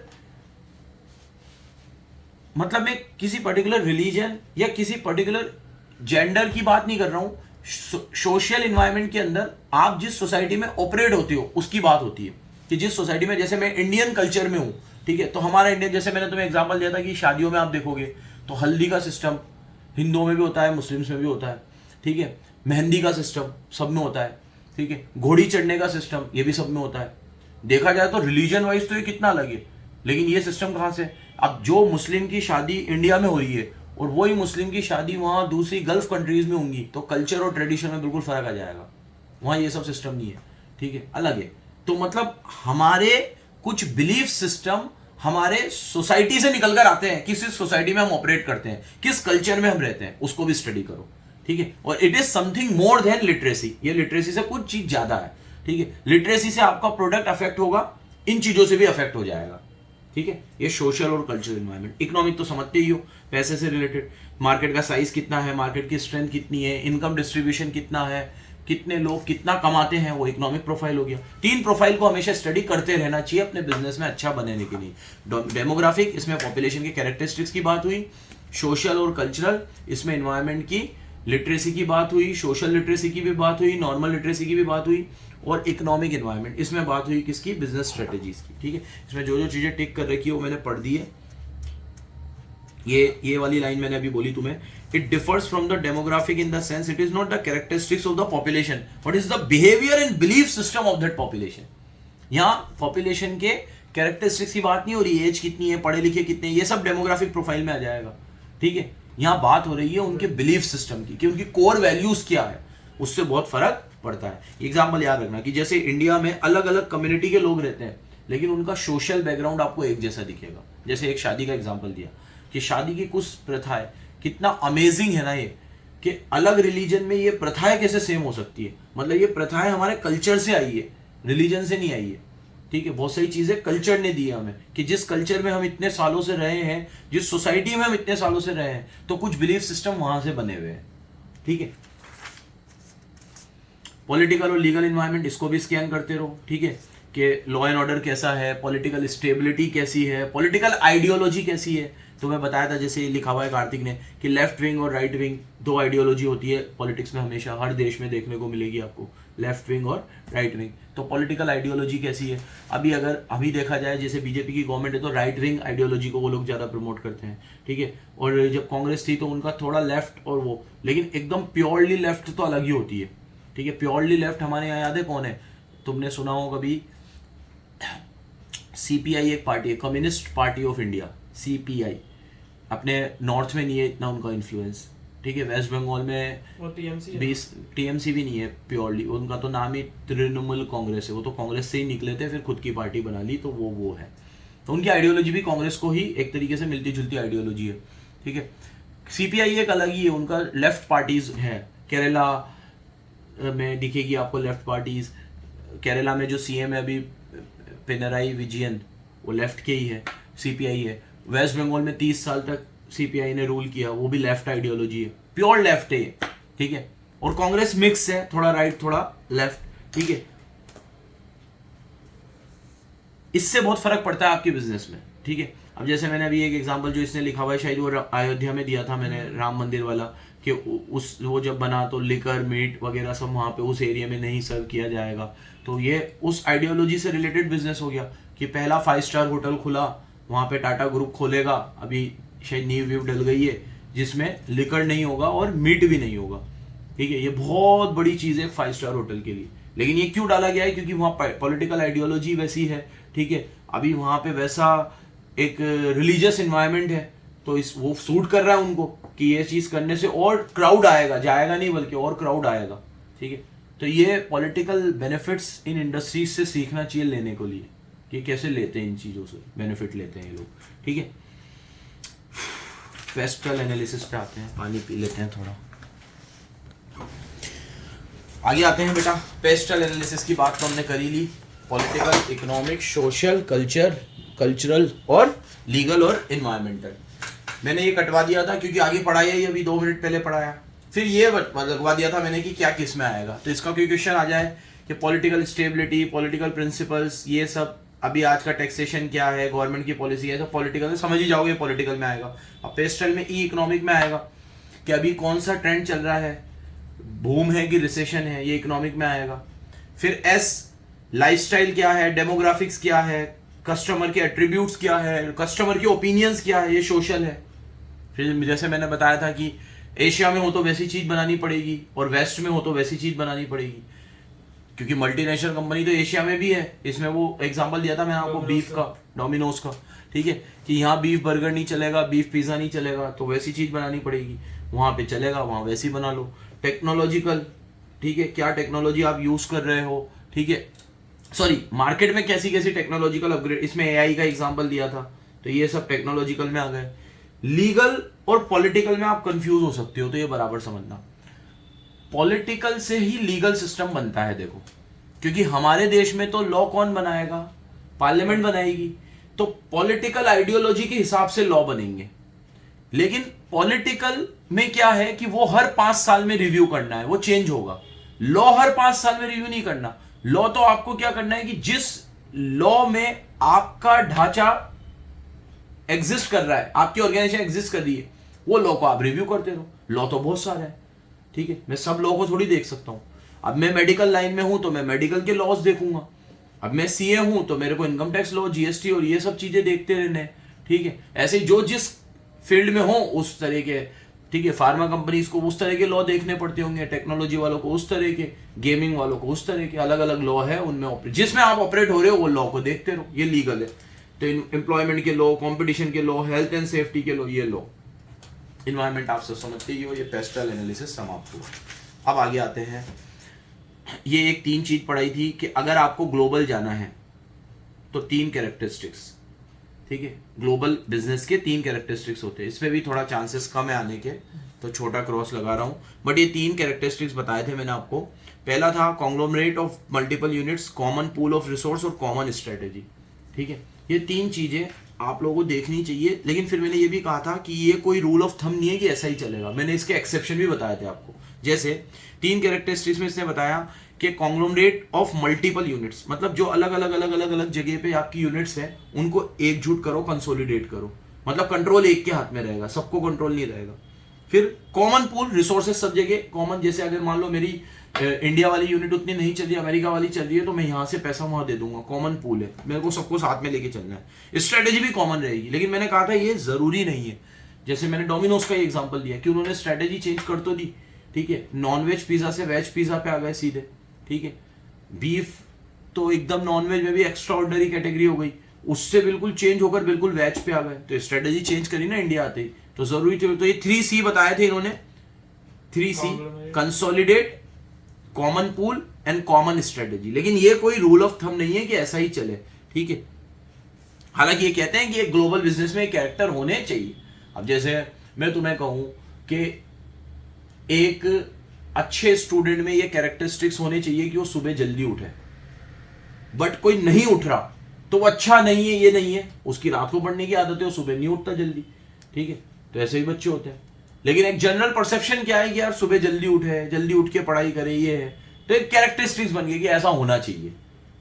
मतलब मैं किसी पर्टिकुलर रिलीजन या किसी पर्टिकुलर जेंडर की बात नहीं कर रहा हूं, सोशल इन्वायरमेंट के अंदर आप जिस सोसाइटी में ऑपरेट होते हो उसकी बात होती है कि जिस सोसाइटी में, जैसे मैं इंडियन कल्चर में हूं, ठीक है, तो हमारा इंडियन, जैसे मैंने तुम्हें एग्जांपल दिया था कि शादियों में आप देखोगे तो हल्दी का सिस्टम हिंदुओं में भी होता है, मुस्लिम्स में भी होता है, ठीक है, मेहंदी का सिस्टम सब में होता है, ठीक है, घोड़ी चढ़ने का सिस्टम ये भी सब में होता है। देखा जाए तो रिलीजन वाइज तो ये कितना अलग है, लेकिन ये सिस्टम कहाँ से? अब जो मुस्लिम की शादी इंडिया में हो रही है और वही मुस्लिम की शादी वहाँ दूसरी गल्फ कंट्रीज में होंगी, तो कल्चर और ट्रेडिशन में बिल्कुल फर्क आ जाएगा। वहाँ ये सब सिस्टम नहीं है, ठीक है, अलग है। तो मतलब हमारे कुछ बिलीफ सिस्टम हमारे सोसाइटी से निकल कर आते हैं, किस सोसाइटी में हम ऑपरेट करते हैं, किस कल्चर में हम रहते हैं, उसको भी स्टडी करो, ठीक है। और it is something more than literacy, ये लिटरेसी से कुछ चीज ज्यादा है, ठीक है। लिटरेसी से आपका प्रोडक्ट अफेक्ट होगा, इन चीजों से भी अफेक्ट हो जाएगा, ठीक है। ये सोशल और कल्चरल इन्वायरमेंट। इकोनॉमिक तो समझते ही हो, पैसे से रिलेटेड, मार्केट का साइज कितना है, मार्केट की स्ट्रेंथ कितनी है, इनकम डिस्ट्रीब्यूशन कितना है, कितने लोग कितना कमाते हैं, वो इकोनॉमिक प्रोफाइल हो गया। 3 प्रोफाइल को हमेशा स्टडी करते रहना चाहिए अपने बिजनेस में अच्छा बनने के लिए। डेमोग्राफिक, इसमें पॉपुलेशन के कैरेक्टरिस्टिक्स की बात हुई, सोशल और कल्चरल, इसमें इन्वायरमेंट की, लिटरेसी की बात हुई, सोशल लिटरेसी की भी बात हुई, नॉर्मल लिटरेसी की भी बात हुई, और इकोनॉमिक इन्वायरमेंट, इसमें बात हुई किसकी? बिजनेस स्ट्रेटेजीज की, ठीक है। इसमें जो जो चीजें टिक कर रखी है वो मैंने पढ़ दी है। ये वाली लाइन मैंने अभी बोली तुम्हें, it differs from the demographic in the sense it is not the characteristics of the population but is the behaviour and belief system of that population. यहाँ पॉपुलेशन के कैरेक्टरिस्टिक्स की बात नहीं हो रही, एज कितनी है, पढ़े लिखे कितने, ये सब डेमोग्राफिक प्रोफाइल में आ जाएगा, ठीक है। यहाँ बात हो रही है उनके बिलीफ सिस्टम की, कि उनकी कोर वैल्यूज क्या है, उससे बहुत फर्क पड़ता है। एग्जाम्पल याद रखना कि जैसे इंडिया में अलग अलग कम्युनिटी के लोग रहते हैं, लेकिन उनका सोशल बैकग्राउंड आपको एक जैसा दिखेगा। जैसे एक शादी का एग्जाम्पल दिया कि शादी की कुछ प्रथाएं, कितना अमेजिंग है ना ये, कि अलग रिलीजन में ये प्रथाएं कैसे सेम हो सकती है। मतलब ये प्रथाएं हमारे कल्चर से आई है, रिलीजन से नहीं आई है, ठीक है। बहुत सारी चीजें कल्चर ने दी है हमें, कि जिस कल्चर में हम इतने सालों से रहे हैं, जिस सोसाइटी में हम इतने सालों से रहे हैं, तो कुछ बिलीफ सिस्टम वहां से बने हुए हैं, ठीक है। पॉलिटिकल और लीगल इन्वायरमेंट, इसको भी स्कैन करते रहो, ठीक है, कि लॉ एंड ऑर्डर कैसा है, पॉलिटिकल स्टेबिलिटी कैसी है, पॉलिटिकल आइडियोलॉजी कैसी है। तो मैं बताया था, जैसे लिखा हुआ है कार्तिक ने, कि लेफ्ट विंग और राइट विंग 2 आइडियोलॉजी होती है पॉलिटिक्स में, हमेशा हर देश में देखने को मिलेगी आपको, लेफ्ट विंग और राइट विंग। तो पॉलिटिकल आइडियोलॉजी कैसी है, अभी देखा जाए, जैसे बीजेपी की गवर्नमेंट है तो राइट विंग आइडियोलॉजी को वो लोग ज़्यादा प्रमोट करते हैं, ठीक है। और जब कांग्रेस थी तो उनका थोड़ा लेफ्ट और वो, लेकिन एकदम प्योरली लेफ्ट तो अलग ही होती है, ठीक है। प्योरली लेफ्ट हमारे यहाँ याद है कौन है? तुमने सुना हो कभी, सीपीआई एक पार्टी है, communist party of India, CPI. अपने नॉर्थ में नहीं है इतना उनका इन्फ्लुएंस, ठीक है। वेस्ट बंगाल में टीएमसी भी नहीं है प्योरली, उनका तो नाम ही तृणमूल कांग्रेस है, वो तो कांग्रेस से ही निकले थे, फिर खुद की पार्टी बना ली, तो वो है। तो उनकी आइडियोलॉजी भी कांग्रेस को ही एक तरीके से मिलती जुलती आइडियोलॉजी है, ठीक है। सीपीआई एक अलग ही है, उनका लेफ्ट पार्टीज है। केरला में दिखेगी आपको लेफ्ट पार्टीज, केरला में जो सीएम है अभी पिनराई विजयन, वो लेफ्ट के ही है, सीपीआई है। वेस्ट बंगाल में 30 साल तक सीपीआई ने रूल किया, वो भी लेफ्ट आइडियोलॉजी है, प्योर लेफ्ट है, ठीक है। और कांग्रेस मिक्स है, थोड़ा राइट थोड़ा लेफ्ट, ठीक है। इससे बहुत फर्क पड़ता है आपके बिजनेस में, ठीक है। अब जैसे मैंने अभी एक एग्जांपल जो इसने लिखा हुआ है, शायद वो अयोध्या में दिया था मैंने, राम मंदिर वाला, कि वो जब बना तो लिकर मीट वगैरह सब वहाँ पे उस एरिया में नहीं सर्व किया जाएगा। तो ये उस आइडियोलॉजी से रिलेटेड बिजनेस हो गया कि पहला 5 स्टार होटल खुला, वहाँ पे टाटा ग्रुप खोलेगा, अभी शायद नींव वीव डल गई है, जिसमें लिकर नहीं होगा और मीट भी नहीं होगा, ठीक है। ये बहुत बड़ी चीज़ है 5 स्टार होटल के लिए। लेकिन ये क्यों डाला गया है? क्योंकि वहाँ पॉलिटिकल आइडियोलॉजी वैसी है, ठीक है। अभी वहाँ पे वैसा एक रिलीजियस इन्वायरमेंट है, तो वो सूट कर रहा है उनको कि ये चीज़ करने से और क्राउड आएगा, जाएगा नहीं बल्कि और क्राउड आएगा, ठीक है। तो ये पॉलिटिकल बेनिफिट्स इन इंडस्ट्रीज से सीखना चाहिए लेने को लिए, कि कैसे लेते हैं इन चीज़ों से बेनिफिट लेते हैं ये लोग, ठीक है। पेस्टल एनालिसिस पे आते हैं, पानी पी लेते हैं थोड़ा, आगे आते हैं बेटा। पेस्टल एनालिसिस की बात तो हमने कर ही ली, पॉलिटिकल, इकोनॉमिक, सोशल, कल्चरल और लीगल और इन्वायरमेंटल। मैंने ये कटवा दिया था क्योंकि आगे पढ़ाया ही अभी 2 मिनट पहले पढ़ाया, फिर ये लगवा दिया था मैंने कि क्या किस में आएगा। तो इसका कोई क्वेश्चन आ जाए कि पॉलिटिकल स्टेबिलिटी, पॉलिटिकल प्रिंसिपल्स, ये सब अभी आज का टैक्सेशन क्या है, गवर्नमेंट की पॉलिसी है, सब पॉलिटिकल समझ ही जाओगे, पॉलिटिकल में आएगा। अब पेस्टल में ई इकोनॉमिक में आएगा कि अभी कौन सा ट्रेंड चल रहा है, बूम है कि रिसेशन है, ये इकोनॉमिक में आएगा। फिर एस, लाइफस्टाइल क्या है, डेमोग्राफिक्स क्या है, कस्टमर के एट्रीब्यूट्स क्या है, कस्टमर के ओपिनियंस क्या है, ये सोशल है। फिर जैसे मैंने बताया था कि एशिया में हो तो वैसी चीज बनानी पड़ेगी और वेस्ट में हो तो वैसी चीज बनानी पड़ेगी, क्योंकि मल्टीनेशनल कंपनी तो एशिया में भी है। इसमें वो एग्जांपल दिया था मैंने आपको बीफ का, डोमिनोज का, ठीक है, कि यहाँ बीफ बर्गर नहीं चलेगा, बीफ पिज्जा नहीं चलेगा, तो वैसी चीज बनानी पड़ेगी। वहाँ पे चलेगा, वहाँ वैसी बना लो। टेक्नोलॉजिकल, ठीक है, क्या टेक्नोलॉजी आप यूज कर रहे हो, ठीक है, सॉरी मार्केट में कैसी कैसी टेक्नोलॉजिकल अपग्रेड, इसमें एआई का एग्जांपल दिया था, तो ये सब टेक्नोलॉजिकल में आ गए। लीगल और पॉलिटिकल में आप कंफ्यूज हो सकते हो, तो ये बराबर समझना। पॉलिटिकल से ही लीगल सिस्टम बनता है, देखो, क्योंकि हमारे देश में तो लॉ कौन बनाएगा, पार्लियामेंट बनाएगी, तो पॉलिटिकल आइडियोलॉजी के हिसाब से लॉ बनेंगे। लेकिन पॉलिटिकल में क्या है कि वो हर 5 साल में रिव्यू करना है, वो चेंज होगा। लॉ हर 5 साल में रिव्यू नहीं करना। लॉ तो आपको क्या करना है कि जिस लॉ में आपका ढांचा एग्जिस्ट कर रहा है, आपकी ऑर्गेनाइजेशन एग्जिस्ट कर रही है, वो लॉ को आप रिव्यू करते रहो। लॉ तो बहुत सारा है, ठीक है, मैं सब लॉ को थोड़ी देख सकता हूं। अब मैं मेडिकल लाइन में हूं तो मैं मेडिकल के लॉज देखूंगा। अब मैं सीए हूं तो मेरे को इनकम टैक्स लॉ, जीएसटी और ये सब चीजें देखते रहने, ठीक है। ऐसे जो जिस फील्ड में हो उस तरह के, ठीक है, फार्मा कंपनीज को उस तरह के लॉ देखने पड़ते होंगे, टेक्नोलॉजी वालों को उस तरह के, गेमिंग वालों को उस तरह के, अलग अलग लॉ है उनमें, जिसमें आप ऑपरेट हो रहे हो वो लॉ को देखते रहो, ये लीगल है। तो एम्प्लॉयमेंट के लॉ, कंपटीशन के लॉ, हेल्थ एंड सेफ्टी के लॉ, ये लॉ। इन्वायरमेंट आप सब समझते ही हो, ये पेस्टल एनालिसिस समाप्त हुआ। अब आगे आते हैं, ये एक 3 चीज पढ़ाई थी कि अगर आपको ग्लोबल जाना है तो 3 कैरेक्टरिस्टिक्स, ठीक है, ग्लोबल बिजनेस के 3 कैरेक्टरिस्टिक्स होते हैं। इसमें भी थोड़ा चांसेस कम है आने के, तो छोटा क्रॉस लगा रहा हूं, बट ये 3 कैरेक्टरिस्टिक्स बताए थे मैंने आपको। पहला था conglomerate of multiple units, common pool of resource और कॉमन स्ट्रेटेजी, ठीक है। ये 3 चीजें आप लोगों को देखनी चाहिए। लेकिन फिर मैंने ये भी कहा था कि ये कोई रूल ऑफ थंब नहीं है कि ऐसा ही चलेगा, मैंने इसके एक्सेप्शन भी बताए थे आपको। जैसे 3 कैरेक्टरिस्टिक्स में इसने बताया कि कॉन्ग्लोमरेट ऑफ मल्टीपल यूनिट्स, मतलब जो अलग अलग जगह पे आपकी यूनिट्स हैं उनको एकजुट करो, कंसोलिडेट करो, मतलब कंट्रोल एक के हाथ में रहेगा, सबको कंट्रोल नहीं रहेगा। फिर कॉमन पूल, रिसोर्सेज सब जगह कॉमन, जैसे अगर मान लो मेरी इंडिया वाली यूनिट उतनी नहीं चल रही, अमेरिका वाली चल रही है, तो मैं यहाँ से पैसा वहां दे दूंगा, कॉमन पूल है, मेरे को सबको साथ में लेके चलना है। स्ट्रेटेजी भी कॉमन रहेगी, लेकिन मैंने कहा था ये जरूरी नहीं है। जैसे मैंने डोमिनोज का एग्जांपल दिया कि उन्होंने स्ट्रेटेजी चेंज कर तो दी, ठीक है, नॉन वेज पिज्जा से वेज पिज्जा पे आ गए सीधे, ठीक है। बीफ तो एकदम नॉन वेज में भी एक्स्ट्रा ऑर्डिनरी कैटेगरी हो गई, उससे बिल्कुल चेंज होकर बिल्कुल वेज पे आ गए, तो स्ट्रेटेजी चेंज करी ना इंडिया आते ही, तो जरूरी थे। तो ये 3C बताए थे इन्होंने, 3C, consolidate, common pool and common strategy. लेकिन ये कोई रूल ऑफ थंब नहीं है कि ऐसा ही चले, ठीक है। हालांकि ये कहते हैं कि एक ग्लोबल बिजनेस में कैरेक्टर होने चाहिए। अब जैसे मैं तुम्हें कहूं कि एक अच्छे स्टूडेंट में ये कैरेक्टरिस्टिक्स होने चाहिए कि वो सुबह जल्दी उठे, बट कोई नहीं उठ रहा तो वो अच्छा नहीं है, ये नहीं है, उसकी रात को पढ़ने की आदत है, वो सुबह नहीं उठता जल्दी, ठीक है। तो ऐसे ही बच्चे होते हैं। लेकिन एक जनरल परसेप्शन क्या है कि यार सुबह जल्दी उठे, जल्दी उठ के पढ़ाई करे, ये है, तो एक कैरेक्टरिस्टिक्स बन गई कि ऐसा होना चाहिए,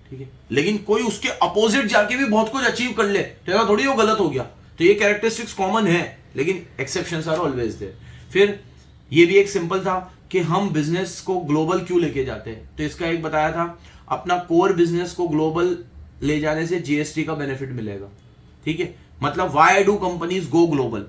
ठीक है। लेकिन कोई उसके अपोजिट जाके भी बहुत कुछ अचीव कर ले तो ऐसा थोड़ी वो गलत हो गया। तो ये कैरेक्टरिस्टिक्स कॉमन है, लेकिन एक्सेप्शंस आर ऑलवेज देयर। फिर ये भी एक सिंपल था कि हम बिजनेस को ग्लोबल क्यों लेके जाते हैं, तो इसका एक बताया था, अपना कोर बिजनेस को ग्लोबल ले जाने से जीएसटी का बेनिफिट मिलेगा, ठीक है। मतलब why do companies go global.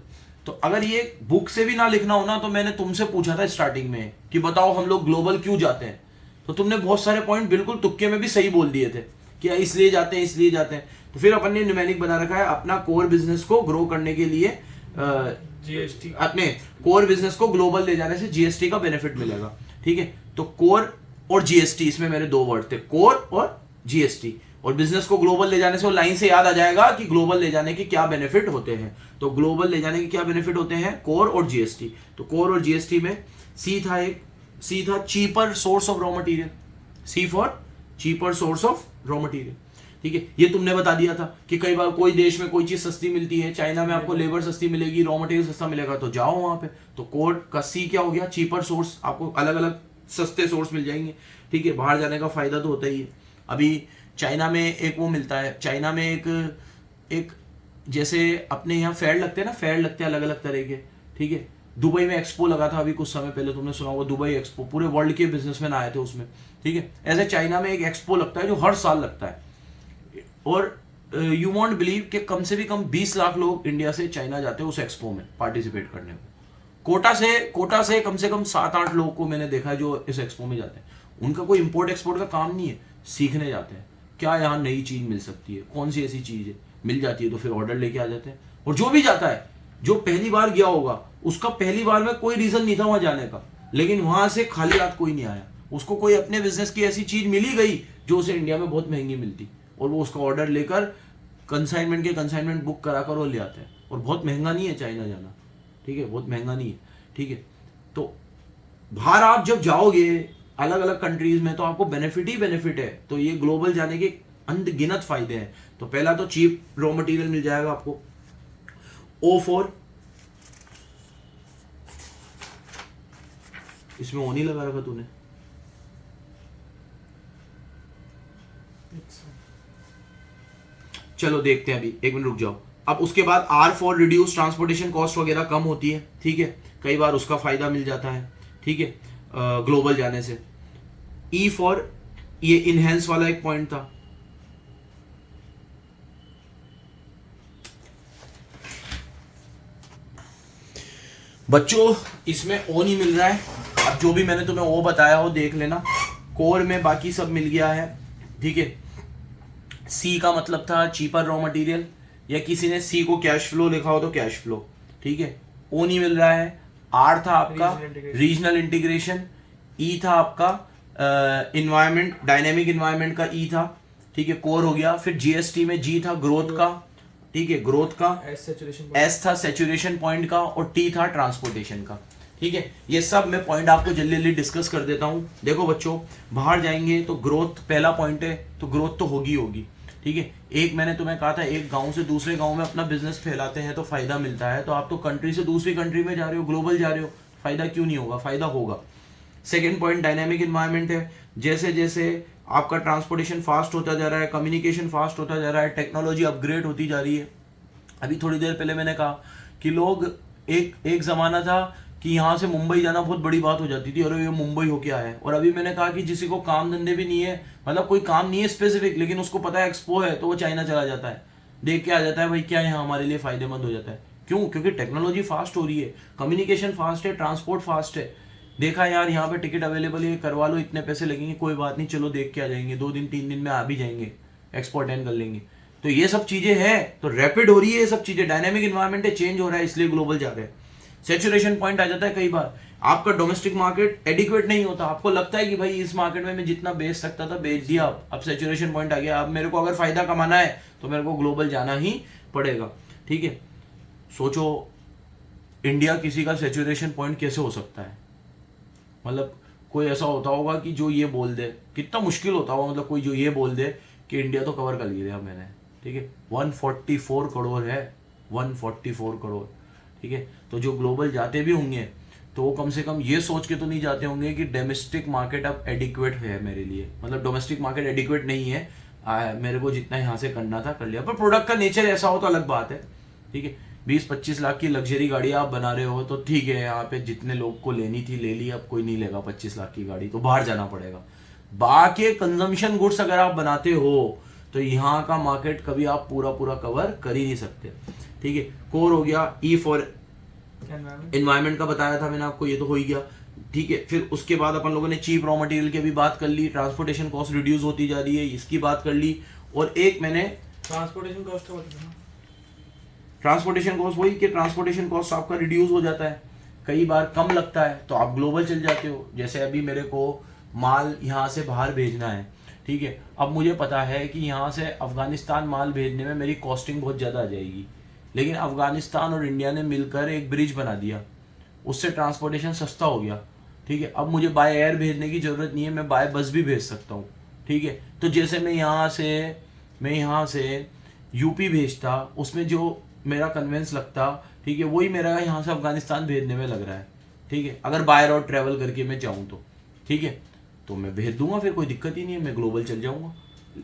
तो अगर ये बुक से भी ना लिखना हो ना, तो मैंने तुमसे पूछा था स्टार्टिंग में कि बताओ हम लोग ग्लोबल क्यों जाते हैं, तो तुमने बहुत सारे पॉइंट बिल्कुल तुक्के में भी सही बोल दिए थे कि इसलिए जाते हैं, इसलिए जाते हैं। तो फिर अपन ने न्यूमेरिक बना रखा है, अपना कोर बिजनेस को ग्रो करने के लिए जीएसटी, अपने कोर बिजनेस को ग्लोबल ले जाने से जीएसटी का बेनिफिट मिलेगा, ठीक है। तो कोर और जीएसटी, इसमें मेरे 2 वर्ड थे, कोर और जीएसटी। और बिजनेस को ग्लोबल ले जाने से वो लाइन से याद आ जाएगा कि ग्लोबल ले जाने के क्या बेनिफिट होते हैं। तो ग्लोबल ले जाने के क्या बेनिफिट होते हैं, कोर और जीएसटी। तो कोर और जीएसटी में सी था cheaper source of raw material, C for cheaper source of raw material, ठीक है। ये तुमने बता दिया था कि कई बार कोई देश में कोई चीज सस्ती मिलती है, चाइना में आपको लेबर सस्ती मिलेगी, रॉ मटेरियल सस्ता मिलेगा, तो जाओ वहां पे। तो कोर का सी क्या हो गया, चीपर सोर्स, आपको अलग अलग सस्ते सोर्स मिल जाएंगे, ठीक है। बाहर जाने का फायदा तो होता ही है। अभी चाइना में एक वो मिलता है, चाइना में एक जैसे अपने यहाँ फेयर लगते हैं ना, फेयर लगते हैं अलग अलग तरह के, ठीक है। दुबई में एक्सपो लगा था अभी कुछ समय पहले, तुमने सुना होगा दुबई एक्सपो, पूरे वर्ल्ड के बिजनेसमैन आए थे उसमें, ठीक है। ऐसे चाइना में एक एक्सपो लगता है जो हर साल लगता है, और यू वॉन्ट बिलीव कि कम से भी कम 20 लाख लोग इंडिया से चाइना जाते हैं उस एक्सपो में पार्टिसिपेट करने को। कोटा से कम 7-8 लोग को मैंने देखा है जो इस एक्सपो में जाते हैं। उनका कोई इंपोर्ट एक्सपोर्ट का काम नहीं है, सीखने जाते हैं क्या यहाँ नई चीज मिल सकती है, कौन सी ऐसी चीज है, मिल जाती है तो फिर ऑर्डर लेके आ जाते हैं। और जो भी जाता है, जो पहली बार गया होगा, उसका पहली बार में कोई रीजन नहीं था वहां जाने का, लेकिन वहां से खाली हाथ कोई नहीं आया, उसको कोई अपने बिजनेस की ऐसी चीज मिली गई जो उसे इंडिया में बहुत महंगी मिलती, और वो उसका ऑर्डर लेकर कंसाइनमेंट बुक करा कर वो ले आते हैं। और बहुत महंगा नहीं है चाइना जाना, ठीक है, बहुत महंगा नहीं है, ठीक है। तो बाहर आप जब जाओगे अलग अलग कंट्रीज में तो आपको बेनिफिट ही बेनिफिट है। तो ये ग्लोबल जाने के अनगिनत फायदे हैं। तो पहला तो चीप रॉ मटेरियल मिल जाएगा आपको। O4, इसमें ओ नहीं लगा रखा तूने, चलो देखते हैं अभी, एक मिनट रुक जाओ। अब उसके बाद R4 रिड्यूस ट्रांसपोर्टेशन कॉस्ट वगैरह कम होती है, ठीक है, कई बार उसका फायदा मिल जाता है, ठीक है, ग्लोबल जाने से। E4 ये इनहेंस वाला एक पॉइंट था। बच्चों इसमें ओ नहीं मिल रहा है, अब जो भी मैंने तुम्हें ओ बताया हो देख लेना, कोर में बाकी सब मिल गया है, ठीक है। सी का मतलब था चीपर रॉ मटेरियल, या किसी ने सी को कैश फ्लो लिखा हो तो कैश फ्लो, ठीक है। ओ नहीं मिल रहा है। आर था आपका रीजनल इंटीग्रेशन, ई था आपका इन्वायरमेंट, डायनेमिक इन्वायरमेंट का ई था, ठीक है, कोर हो गया। फिर जीएसटी में जी था ग्रोथ का, ठीक है, ग्रोथ का। एस था सैचुरेशन पॉइंट का, और टी था ट्रांसपोर्टेशन का, ठीक है। ये सब मैं पॉइंट आपको जल्दी जल्दी डिस्कस कर देता हूं। देखो बच्चों, बाहर जाएंगे तो ग्रोथ पहला पॉइंट है, तो ग्रोथ तो होगी होगी, ठीक है। एक मैंने तुम्हें कहा था, एक गांव से दूसरे गांव में अपना बिजनेस फैलाते हैं तो फायदा मिलता है। तो आप तो कंट्री से दूसरी कंट्री में जा रहे हो, ग्लोबल जा रहे हो, फायदा क्यों नहीं होगा, फायदा होगा। सेकेंड पॉइंट डायनेमिक इन्वायरमेंट है। जैसे जैसे आपका ट्रांसपोर्टेशन फास्ट होता जा रहा है, कम्युनिकेशन फास्ट होता जा रहा है, टेक्नोलॉजी अपग्रेड होती जा रही है। अभी थोड़ी देर पहले मैंने कहा कि लोग एक जमाना था कि यहाँ से मुंबई जाना बहुत बड़ी बात हो जाती थी, और ये मुंबई होके आया है। और अभी मैंने कहा कि जिसी को काम धंधे भी नहीं है, मतलब कोई काम नहीं है स्पेसिफिक, लेकिन उसको पता है एक्सपो है, तो वो चाइना चला जाता है, देख के आ जाता है भाई क्या यहाँ हमारे लिए फायदेमंद हो जाता है। क्यों? क्योंकि टेक्नोलॉजी फास्ट हो रही है, कम्युनिकेशन फास्ट है, ट्रांसपोर्ट फास्ट है। देखा यार यहाँ पे टिकट अवेलेबल है, करवा लो, इतने पैसे लगेंगे, कोई बात नहीं, चलो देख के आ जाएंगे, 2 दिन 3 दिन में आ भी जाएंगे, एक्सपो अटेंड कर लेंगे। तो ये सब चीजें हैं, तो रैपिड हो रही है ये सब चीजें, डायनेमिक इन्वायरमेंट है, चेंज हो रहा है, इसलिए ग्लोबल जा रहे हैं। सैचुरेशन पॉइंट आ जाता है, कई बार आपका डोमेस्टिक मार्केट एडिक्वेट नहीं होता, आपको लगता है कि भाई इस मार्केट में मैं जितना बेच सकता था बेच दिया, अब सैचुरेशन पॉइंट आ गया, अब मेरे को अगर फायदा कमाना है तो मेरे को ग्लोबल जाना ही पड़ेगा, ठीक है। सोचो इंडिया किसी का सैचुरेशन पॉइंट कैसे हो सकता है, मतलब कोई ऐसा होता होगा कि जो ये बोल दे, कितना मुश्किल होता होगा, मतलब कोई जो ये बोल दे कि इंडिया तो कवर कर लिया मैंने, ठीक है। 144 करोड़ है, 144 करोड़, ठीक है। तो जो ग्लोबल जाते भी होंगे तो वो कम से कम ये सोच के तो नहीं जाते होंगे कि डोमेस्टिक मार्केट अब एडिक्वेट है मेरे लिए, मतलब डोमेस्टिक मार्केट एडिक्वेट नहीं है, मेरे को जितना यहाँ से करना था कर लिया। पर प्रोडक्ट का नेचर ऐसा हो तो अलग बात है, ठीक है। 20-25 लाख की लग्जरी गाड़ी आप बना रहे हो तो ठीक है, यहाँ पे जितने लोग को लेनी थी ले ली, अब कोई नहीं लेगा 25 लाख की गाड़ी, तो बाहर जाना पड़ेगा। बाकी कंजम्पशन गुड्स अगर आप बनाते हो तो यहाँ का मार्केट कभी आप पूरा कवर कर ही नहीं सकते, ठीक है। कोर हो गया। ई फॉर एनवायरमेंट का बताया था मैंने आपको, ये तो हो ही गया, ठीक है। फिर उसके बाद अपन लोगों ने चीप रॉ मटेरियल की भी बात कर ली, ट्रांसपोर्टेशन कॉस्ट रिड्यूस होती जा रही है, इसकी बात कर ली। और एक मैंने ट्रांसपोर्टेशन कॉस्ट का बताया, ट्रांसपोर्टेशन कॉस्ट वही कि ट्रांसपोर्टेशन कॉस्ट आपका रिड्यूस हो जाता है, कई बार कम लगता है तो आप ग्लोबल चल जाते हो। जैसे अभी मेरे को माल यहाँ से बाहर भेजना है, ठीक है, अब मुझे पता है कि यहाँ से अफगानिस्तान माल भेजने में मेरी कॉस्टिंग बहुत ज़्यादा आ जाएगी, लेकिन अफगानिस्तान और इंडिया ने मिलकर एक ब्रिज बना दिया, उससे ट्रांसपोर्टेशन सस्ता हो गया, ठीक है। अब मुझे बाय एयर भेजने की ज़रूरत नहीं है, मैं बाय बस भी भेज सकता हूँ, ठीक है। तो जैसे मैं यहाँ से यूपी भेजता, उसमें जो मेरा कन्वेंस लगता, ठीक है, वही मेरा यहाँ से अफगानिस्तान भेजने में लग रहा है, ठीक है। अगर बाय रोड ट्रैवल करके मैं जाऊँ तो, ठीक है, तो मैं भेज दूंगा, फिर कोई दिक्कत ही नहीं है, मैं ग्लोबल चल जाऊँगा।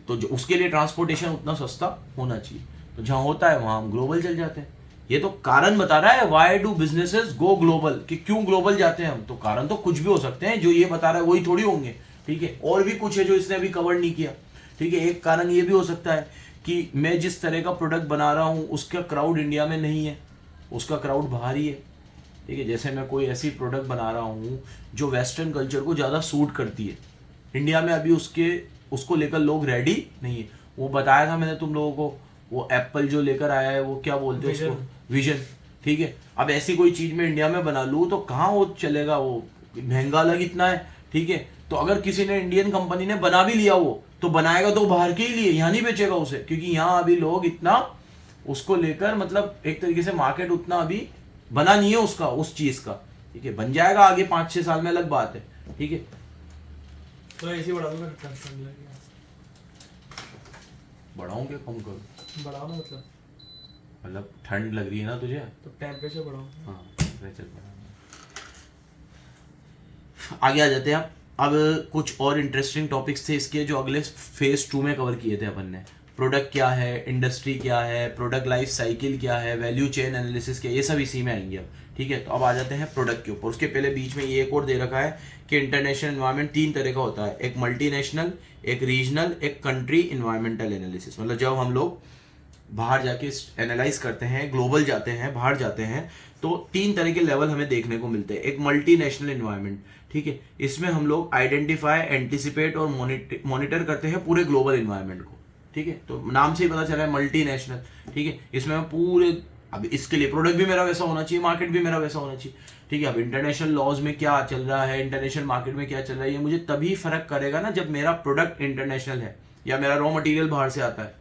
तो जो उसके लिए ट्रांसपोर्टेशन उतना सस्ता होना चाहिए, तो जहाँ होता है वहाँ हम ग्लोबल चल जाते हैं, ये तो कारण बता रहा है why do businesses go global, कि क्यों ग्लोबल जाते हैं हम। तो कारण तो कुछ भी हो सकते हैं, जो ये बता रहा है वही थोड़ी होंगे, ठीक है। और भी कुछ है जो इसने अभी कवर नहीं किया, ठीक है। एक कारण ये भी हो सकता है कि मैं जिस तरह का प्रोडक्ट बना रहा हूँ उसका क्राउड इंडिया में नहीं है, उसका क्राउड बाहर ही है, ठीक है। जैसे मैं कोई ऐसी प्रोडक्ट बना रहा हूँ जो वेस्टर्न कल्चर को ज़्यादा सूट करती है, इंडिया में अभी उसको लेकर लोग रेडी नहीं है। वो बताया था मैंने तुम लोगों को, वो एप्पल जो लेकर आया है, वो क्या बोलते हैं उसको, विजन, ठीक है। अब ऐसी कोई चीज़ मैं इंडिया में बना लूँ तो कहाँ वो चलेगा, वो महंगा अलग इतना है, ठीक है। तो अगर किसी ने, इंडियन कंपनी ने बना भी लिया वो, तो बनाएगा तो बाहर के ही लिए, यहाँ नहीं बेचेगा उसे, क्योंकि यहाँ अभी लोग इतना उसको लेकर, मतलब एक तरीके से मार्केट उतना अभी बना नहीं है उसका, उस चीज़ का, ठीक है। बन जाएगा आगे 5-6 साल में, अलग बात है, ठीक है। तो ऐसे बढ़ा दूंगा, बढ़ाऊं क्या कम करूं? बढ़ाओ ना, मतलब ठंड लग रही है ना तुझे, तो टेम्परेचर बढ़ाओ। हाँ टेम्परेचर बढ़ाऊंगा। आगे आ जाते हैं अब कुछ और इंटरेस्टिंग टॉपिक्स थे इसके जो अगले फेज 2 में कवर किए थे अपन ने। प्रोडक्ट क्या है, इंडस्ट्री क्या है, प्रोडक्ट लाइफ साइकिल क्या है, वैल्यू चेन एनालिसिस क्या है, ये सब इसी में आएंगे अब, ठीक है। तो अब आ जाते हैं प्रोडक्ट के ऊपर। उसके पहले बीच में ये एक और दे रखा है कि इंटरनेशनल एनवायरनमेंट 3 तरह का होता है, एक मल्टीनेशनल, एक रीजनल, एक कंट्री इन्वायरमेंटल एनालिसिस। मतलब जब हम लोग बाहर जाके एनालाइज करते हैं, ग्लोबल जाते हैं, बाहर जाते हैं, तो 3 तरह के लेवल हमें देखने को मिलते हैं। एक मल्टीनेशनल एनवायरनमेंट, ठीक है, इसमें हम लोग आइडेंटिफाई, एंटिसिपेट और मॉनिटर करते हैं पूरे ग्लोबल एनवायरनमेंट को, ठीक है। तो नाम से ही पता चला है मल्टीनेशनल, ठीक है। इसमें हम पूरे, अब इसके लिए प्रोडक्ट भी मेरा वैसा होना चाहिए, मार्केट भी मेरा वैसा होना चाहिए, ठीक है। अब इंटरनेशनल लॉज में क्या चल रहा है, इंटरनेशनल मार्केट में क्या चल रहा है, ये मुझे तभी फर्क करेगा ना जब मेरा प्रोडक्ट इंटरनेशनल है या मेरा रॉ मटेरियल बाहर से आता है,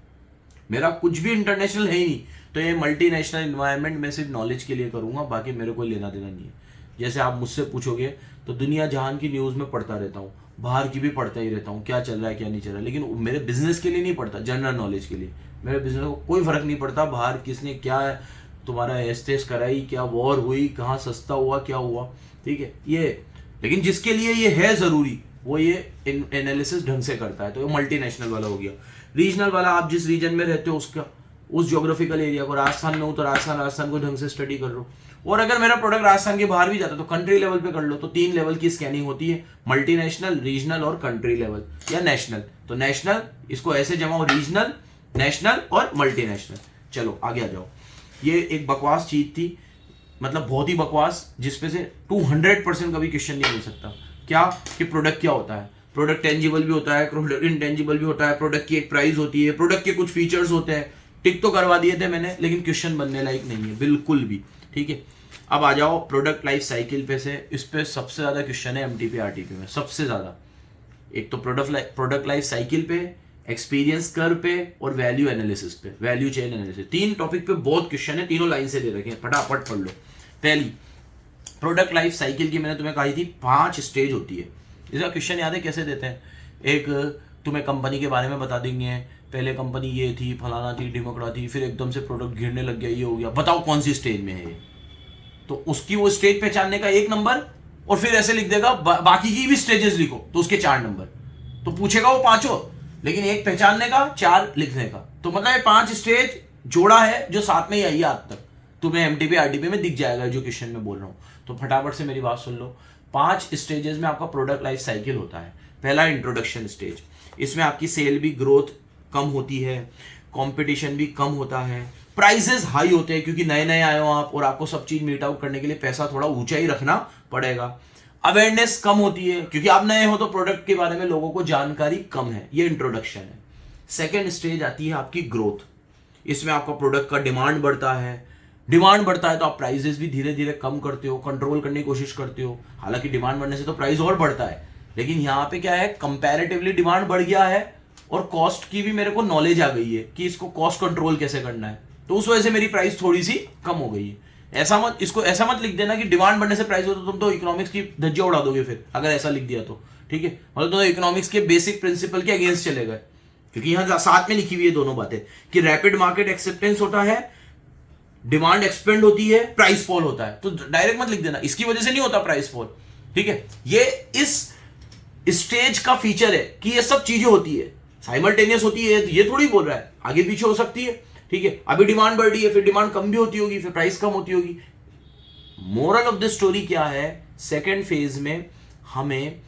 मेरा कुछ भी इंटरनेशनल है ही नहीं। तो ये मल्टीनेशनल एनवायरनमेंट मैं सिर्फ नॉलेज के लिए करूंगा, बाकी मेरे को लेना देना नहीं है। जैसे आप मुझसे पूछोगे तो दुनिया जहान की न्यूज़ में पढ़ता रहता हूँ, बाहर की भी पढ़ता ही रहता हूँ, क्या चल रहा है क्या नहीं चल रहा है, लेकिन मेरे बिजनेस के लिए नहीं पढ़ता, जनरल नॉलेज के लिए। मेरे बिजनेस को कोई फर्क नहीं पड़ता बाहर किसने क्या तुम्हारा एस्टेस कराई, क्या वॉर हुई, कहाँ सस्ता हुआ, क्या हुआ, ठीक है। ये लेकिन जिसके लिए ये है ज़रूरी वो ये एनालिसिस ढंग से करता है। तो ये मल्टीनेशनल वाला हो गया। रीजनल वाला, आप जिस रीजन में रहते हो उसका, उस ज्योग्राफिकल एरिया को, राजस्थान में हो तो राजस्थान को ढंग से स्टडी कर लो। और अगर मेरा प्रोडक्ट राजस्थान के बाहर भी जाता है तो कंट्री लेवल पे कर लो। तो 3 लेवल की स्कैनिंग होती है, मल्टीनेशनल, रीजनल और कंट्री लेवल या नेशनल। तो नेशनल, इसको ऐसे जमाओ, रीजनल, नेशनल और मल्टीनेशनल। चलो आगे आ जाओ। ये एक बकवास चीज थी, मतलब बहुत ही बकवास, जिसपे से 200% कभी क्वेश्चन नहीं मिल सकता। क्या कि प्रोडक्ट क्या होता है। प्रोडक्ट टेंजिबल भी होता है, प्रोडक्ट इंटेंजिबल भी होता है, प्रोडक्ट की एक प्राइस होती है, प्रोडक्ट के कुछ फीचर्स होते हैं। टिक तो करवा दिए थे मैंने, लेकिन क्वेश्चन बनने लायक नहीं है बिल्कुल भी, ठीक है। अब आ जाओ प्रोडक्ट लाइफ साइकिल पे से। इस पे सबसे ज्यादा क्वेश्चन है एमटीपी आरटीपी में, सबसे ज्यादा। एक तो प्रोडक्ट लाइफ साइकिल पे, एक्सपीरियंस कर्व पे और वैल्यू एनालिसिस पे, वैल्यू चेन एनालिसिस। 3 टॉपिक पे बहुत क्वेश्चन है, तीनों लाइन से दे रखे हैं, फटाफट पढ़ लो। पहली, प्रोडक्ट लाइफ साइकिल की मैंने तुम्हें कही थी 5 स्टेज होती है। इसका क्वेश्चन याद है कैसे देते हैं? एक, तुम्हें कंपनी के बारे में बता देंगे, पहले कंपनी ये थी, फलाना थी, डेमोक्रा थी, फिर एकदम से प्रोडक्ट गिरने लग गया, ये हो गया, बताओ कौन सी स्टेज में है ये। तो उसकी वो स्टेज पहचानने का 1 नंबर, और फिर ऐसे लिख देगा बाकी की भी स्टेजेस लिखो, तो उसके 4 नंबर। तो पूछेगा वो 5, लेकिन 1 पहचानने का, 4 लिखने का। तो मतलब ये 5 स्टेज जोड़ा है जो साथ में ही आई है आज तक। तुम्हें एमटीपी आरटीपी में दिख जाएगा जो क्वेश्चन में बोल रहा हूं। तो फटाफट से मेरी बात सुन लो। 5 स्टेजेस में आपका प्रोडक्ट लाइफ साइकिल होता है। पहला, इंट्रोडक्शन स्टेज। इसमें आपकी सेल भी ग्रोथ कम होती है, कंपटीशन भी कम होता है, प्राइसेस हाई होते हैं क्योंकि नए नए आए हो आप और आपको सब चीज मीट आउट करने के लिए पैसा थोड़ा ऊंचा ही रखना पड़ेगा। अवेयरनेस कम होती है क्योंकि आप नए हो तो प्रोडक्ट के बारे में लोगों को जानकारी कम है। ये इंट्रोडक्शन है। सेकेंड स्टेज आती है आपकी ग्रोथ। इसमें आपका प्रोडक्ट का डिमांड बढ़ता है। डिमांड बढ़ता है तो आप प्राइसेस भी धीरे धीरे कम करते हो, कंट्रोल करने की कोशिश करते हो। हालांकि डिमांड बढ़ने से तो प्राइस और बढ़ता है, लेकिन यहाँ पे क्या है, कंपैरेटिवली डिमांड बढ़ गया है और कॉस्ट की भी मेरे को नॉलेज आ गई है कि इसको कॉस्ट कंट्रोल कैसे करना है। तो उस वजह से मेरी प्राइस थोड़ी सी कम हो गई है। इसको ऐसा मत लिख देना कि डिमांड बढ़ने से प्राइस हो, तो तुम तो इकोनॉमिक्स की धज्जियां उड़ा दोगे फिर अगर ऐसा लिख दिया तो, ठीक है। मतलब तो इकोनॉमिक्स के बेसिक प्रिंसिपल के अगेंस्ट चले गए, क्योंकि यहाँ साथ में लिखी हुई है दोनों बातें कि रैपिड मार्केट एक्सेप्टेंस होता है, डिमांड एक्सपेंड होती है, प्राइस फॉल होता है। तो डायरेक्ट मत लिख देना इसकी वजह से नहीं होता प्राइस फॉल, ठीक है। ये इस स्टेज का फीचर है कि ये सब चीजें होती है, साइमल्टेनियस होती है। ये थोड़ी बोल रहा है आगे पीछे हो सकती है, ठीक ठीक है, अभी डिमांड बढ़ रही है, फिर डिमांड कम भी होती होगी, फिर प्राइस कम होती होगी। मोरल ऑफ द स्टोरी क्या है, सेकेंड फेज में हमें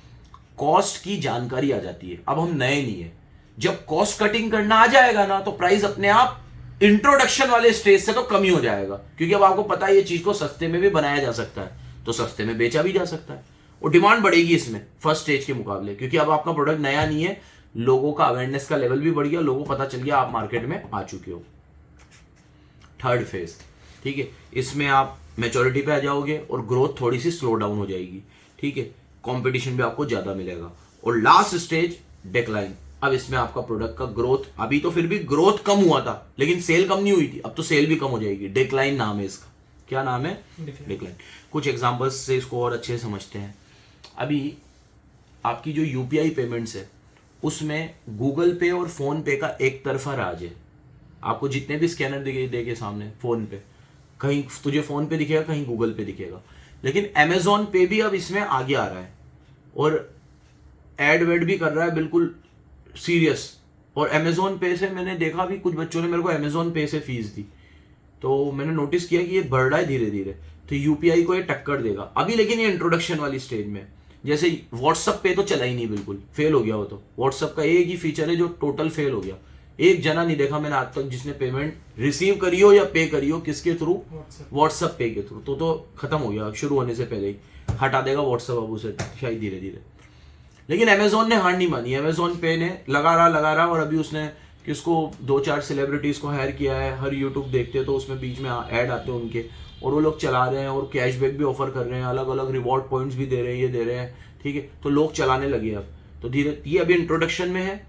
कॉस्ट की जानकारी आ जाती है। अब हम नए नहीं है, जब कॉस्ट कटिंग करना आ जाएगा ना तो प्राइस अपने आप इंट्रोडक्शन वाले स्टेज से तो कम ही हो जाएगा, क्योंकि अब आपको पता है ये चीज को सस्ते में भी बनाया जा सकता है, तो सस्ते में बेचा भी जा सकता है, और डिमांड बढ़ेगी इसमें फर्स्ट स्टेज के मुकाबले, क्योंकि अब आपका प्रोडक्ट नया नहीं है, लोगों का अवेयरनेस का लेवल भी बढ़ गया, लोगों को पता चल गया आप मार्केट में आ चुके हो। थर्ड फेज, ठीक है, इसमें आप मैच्योरिटी पे आ जाओगे और ग्रोथ थोड़ी सी स्लो डाउन हो जाएगी, ठीक है, कंपटीशन भी आपको ज्यादा मिलेगा। और लास्ट स्टेज डिक्लाइन, अब इसमें आपका प्रोडक्ट का ग्रोथ, अभी तो फिर भी ग्रोथ कम हुआ था लेकिन सेल कम नहीं हुई थी, अब तो सेल भी कम हो जाएगी। डिक्लाइन नाम है इसका। क्या नाम है? डिक्लाइन। कुछ एग्जांपल्स से इसको और अच्छे से समझते हैं। अभी आपकी जो यूपीआई पेमेंट्स है उसमें गूगल पे और फोन पे का एक तरफा राज है। आपको जितने भी स्कैनर देखे सामने फोन पे, कहीं तुझे फोन पे दिखेगा, कहीं गूगल पे दिखेगा, लेकिन अमेजोन पे भी अब इसमें आगे आ रहा है और एड वेड भी कर रहा है बिल्कुल सीरियस। और अमेजोन पे से मैंने देखा भी, कुछ बच्चों ने मेरे को अमेजोन पे से फीस दी, तो मैंने नोटिस किया कि ये बढ़ रहा है धीरे धीरे, तो यूपीआई को ये टक्कर देगा अभी, लेकिन ये इंट्रोडक्शन वाली स्टेज में। जैसे व्हाट्सअप पे तो चला ही नहीं, बिल्कुल फेल हो गया वो तो। व्हाट्सअप का एक ही फीचर है जो टोटल फेल हो गया। एक जना नहीं देखा मैंने आज तक जिसने पेमेंट रिसीव करी हो या पे करी हो, किसके थ्रू? व्हाट्सअप पे के थ्रू। तो खत्म हो गया शुरू होने से पहले ही, हटा देगा व्हाट्सअप अब उसे शायद धीरे धीरे। लेकिन अमेजोन ने हार नहीं मानी, अमेजोन पे ने लगा रहा, और अभी उसने किसको 2-4 सेलिब्रिटीज को हायर किया है। हर यूट्यूब देखते तो उसमें बीच में ऐड आते हैं उनके, और वो लोग चला रहे हैं और कैशबैक भी ऑफर कर रहे हैं, अलग अलग रिवॉर्ड पॉइंट्स भी दे रहे हैं, ये दे रहे हैं, ठीक है। तो लोग चलाने लगे अब, तो धीरे, ये अभी इंट्रोडक्शन में है।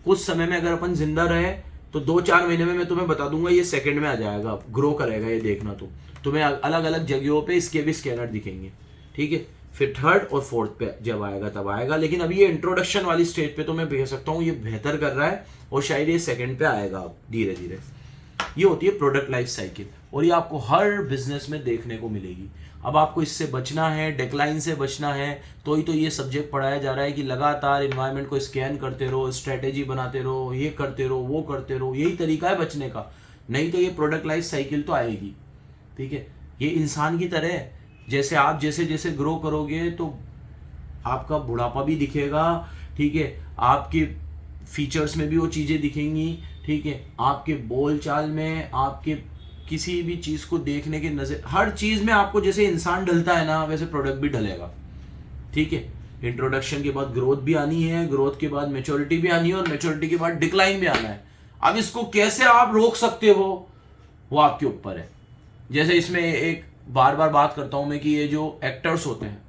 कुछ समय में अगर अपन जिंदा रहे तो 2-4 महीने में मैं तुम्हें बता दूंगा ये सेकंड में आ जाएगा, ग्रो करेगा, ये देखना तुम्हें अलग अलग जगहों पे इसके भी स्कैनर दिखेंगे, ठीक है। फिर थर्ड और फोर्थ पे जब आएगा तब आएगा, लेकिन अभी ये इंट्रोडक्शन वाली स्टेज पे तो मैं कह सकता हूँ ये बेहतर कर रहा है, और शायद ये सेकंड पे आएगा अब धीरे धीरे। ये होती है प्रोडक्ट लाइफ साइकिल, और ये आपको हर बिजनेस में देखने को मिलेगी। अब आपको इससे बचना है, डेक्लाइन से बचना है, तो ही तो ये सब्जेक्ट पढ़ाया जा रहा है कि लगातार इन्वायरमेंट को स्कैन करते रहो, स्ट्रेटेजी बनाते रहो, ये करते रहो, वो करते रहो, यही तरीका है बचने का। नहीं तो ये प्रोडक्ट लाइफ साइकिल तो आएगी, ठीक है। ये इंसान की तरह है, जैसे आप जैसे जैसे ग्रो करोगे तो आपका बुढ़ापा भी दिखेगा, ठीक है, आपके फीचर्स में भी वो चीज़ें दिखेंगी, ठीक है, आपके बोल चाल में, आपके किसी भी चीज़ को देखने के नज़र, हर चीज़ में आपको जैसे इंसान ढलता है ना, वैसे प्रोडक्ट भी ढलेगा, ठीक है। इंट्रोडक्शन के बाद ग्रोथ भी आनी है, ग्रोथ के बाद मैच्योरिटी भी आनी है, और मैच्योरिटी के बाद डिक्लाइन भी आना है। अब इसको कैसे आप रोक सकते हो वो आपके ऊपर है। जैसे इसमें एक बार बार बात करता हूं मैं कि ये जो एक्टर्स होते हैं,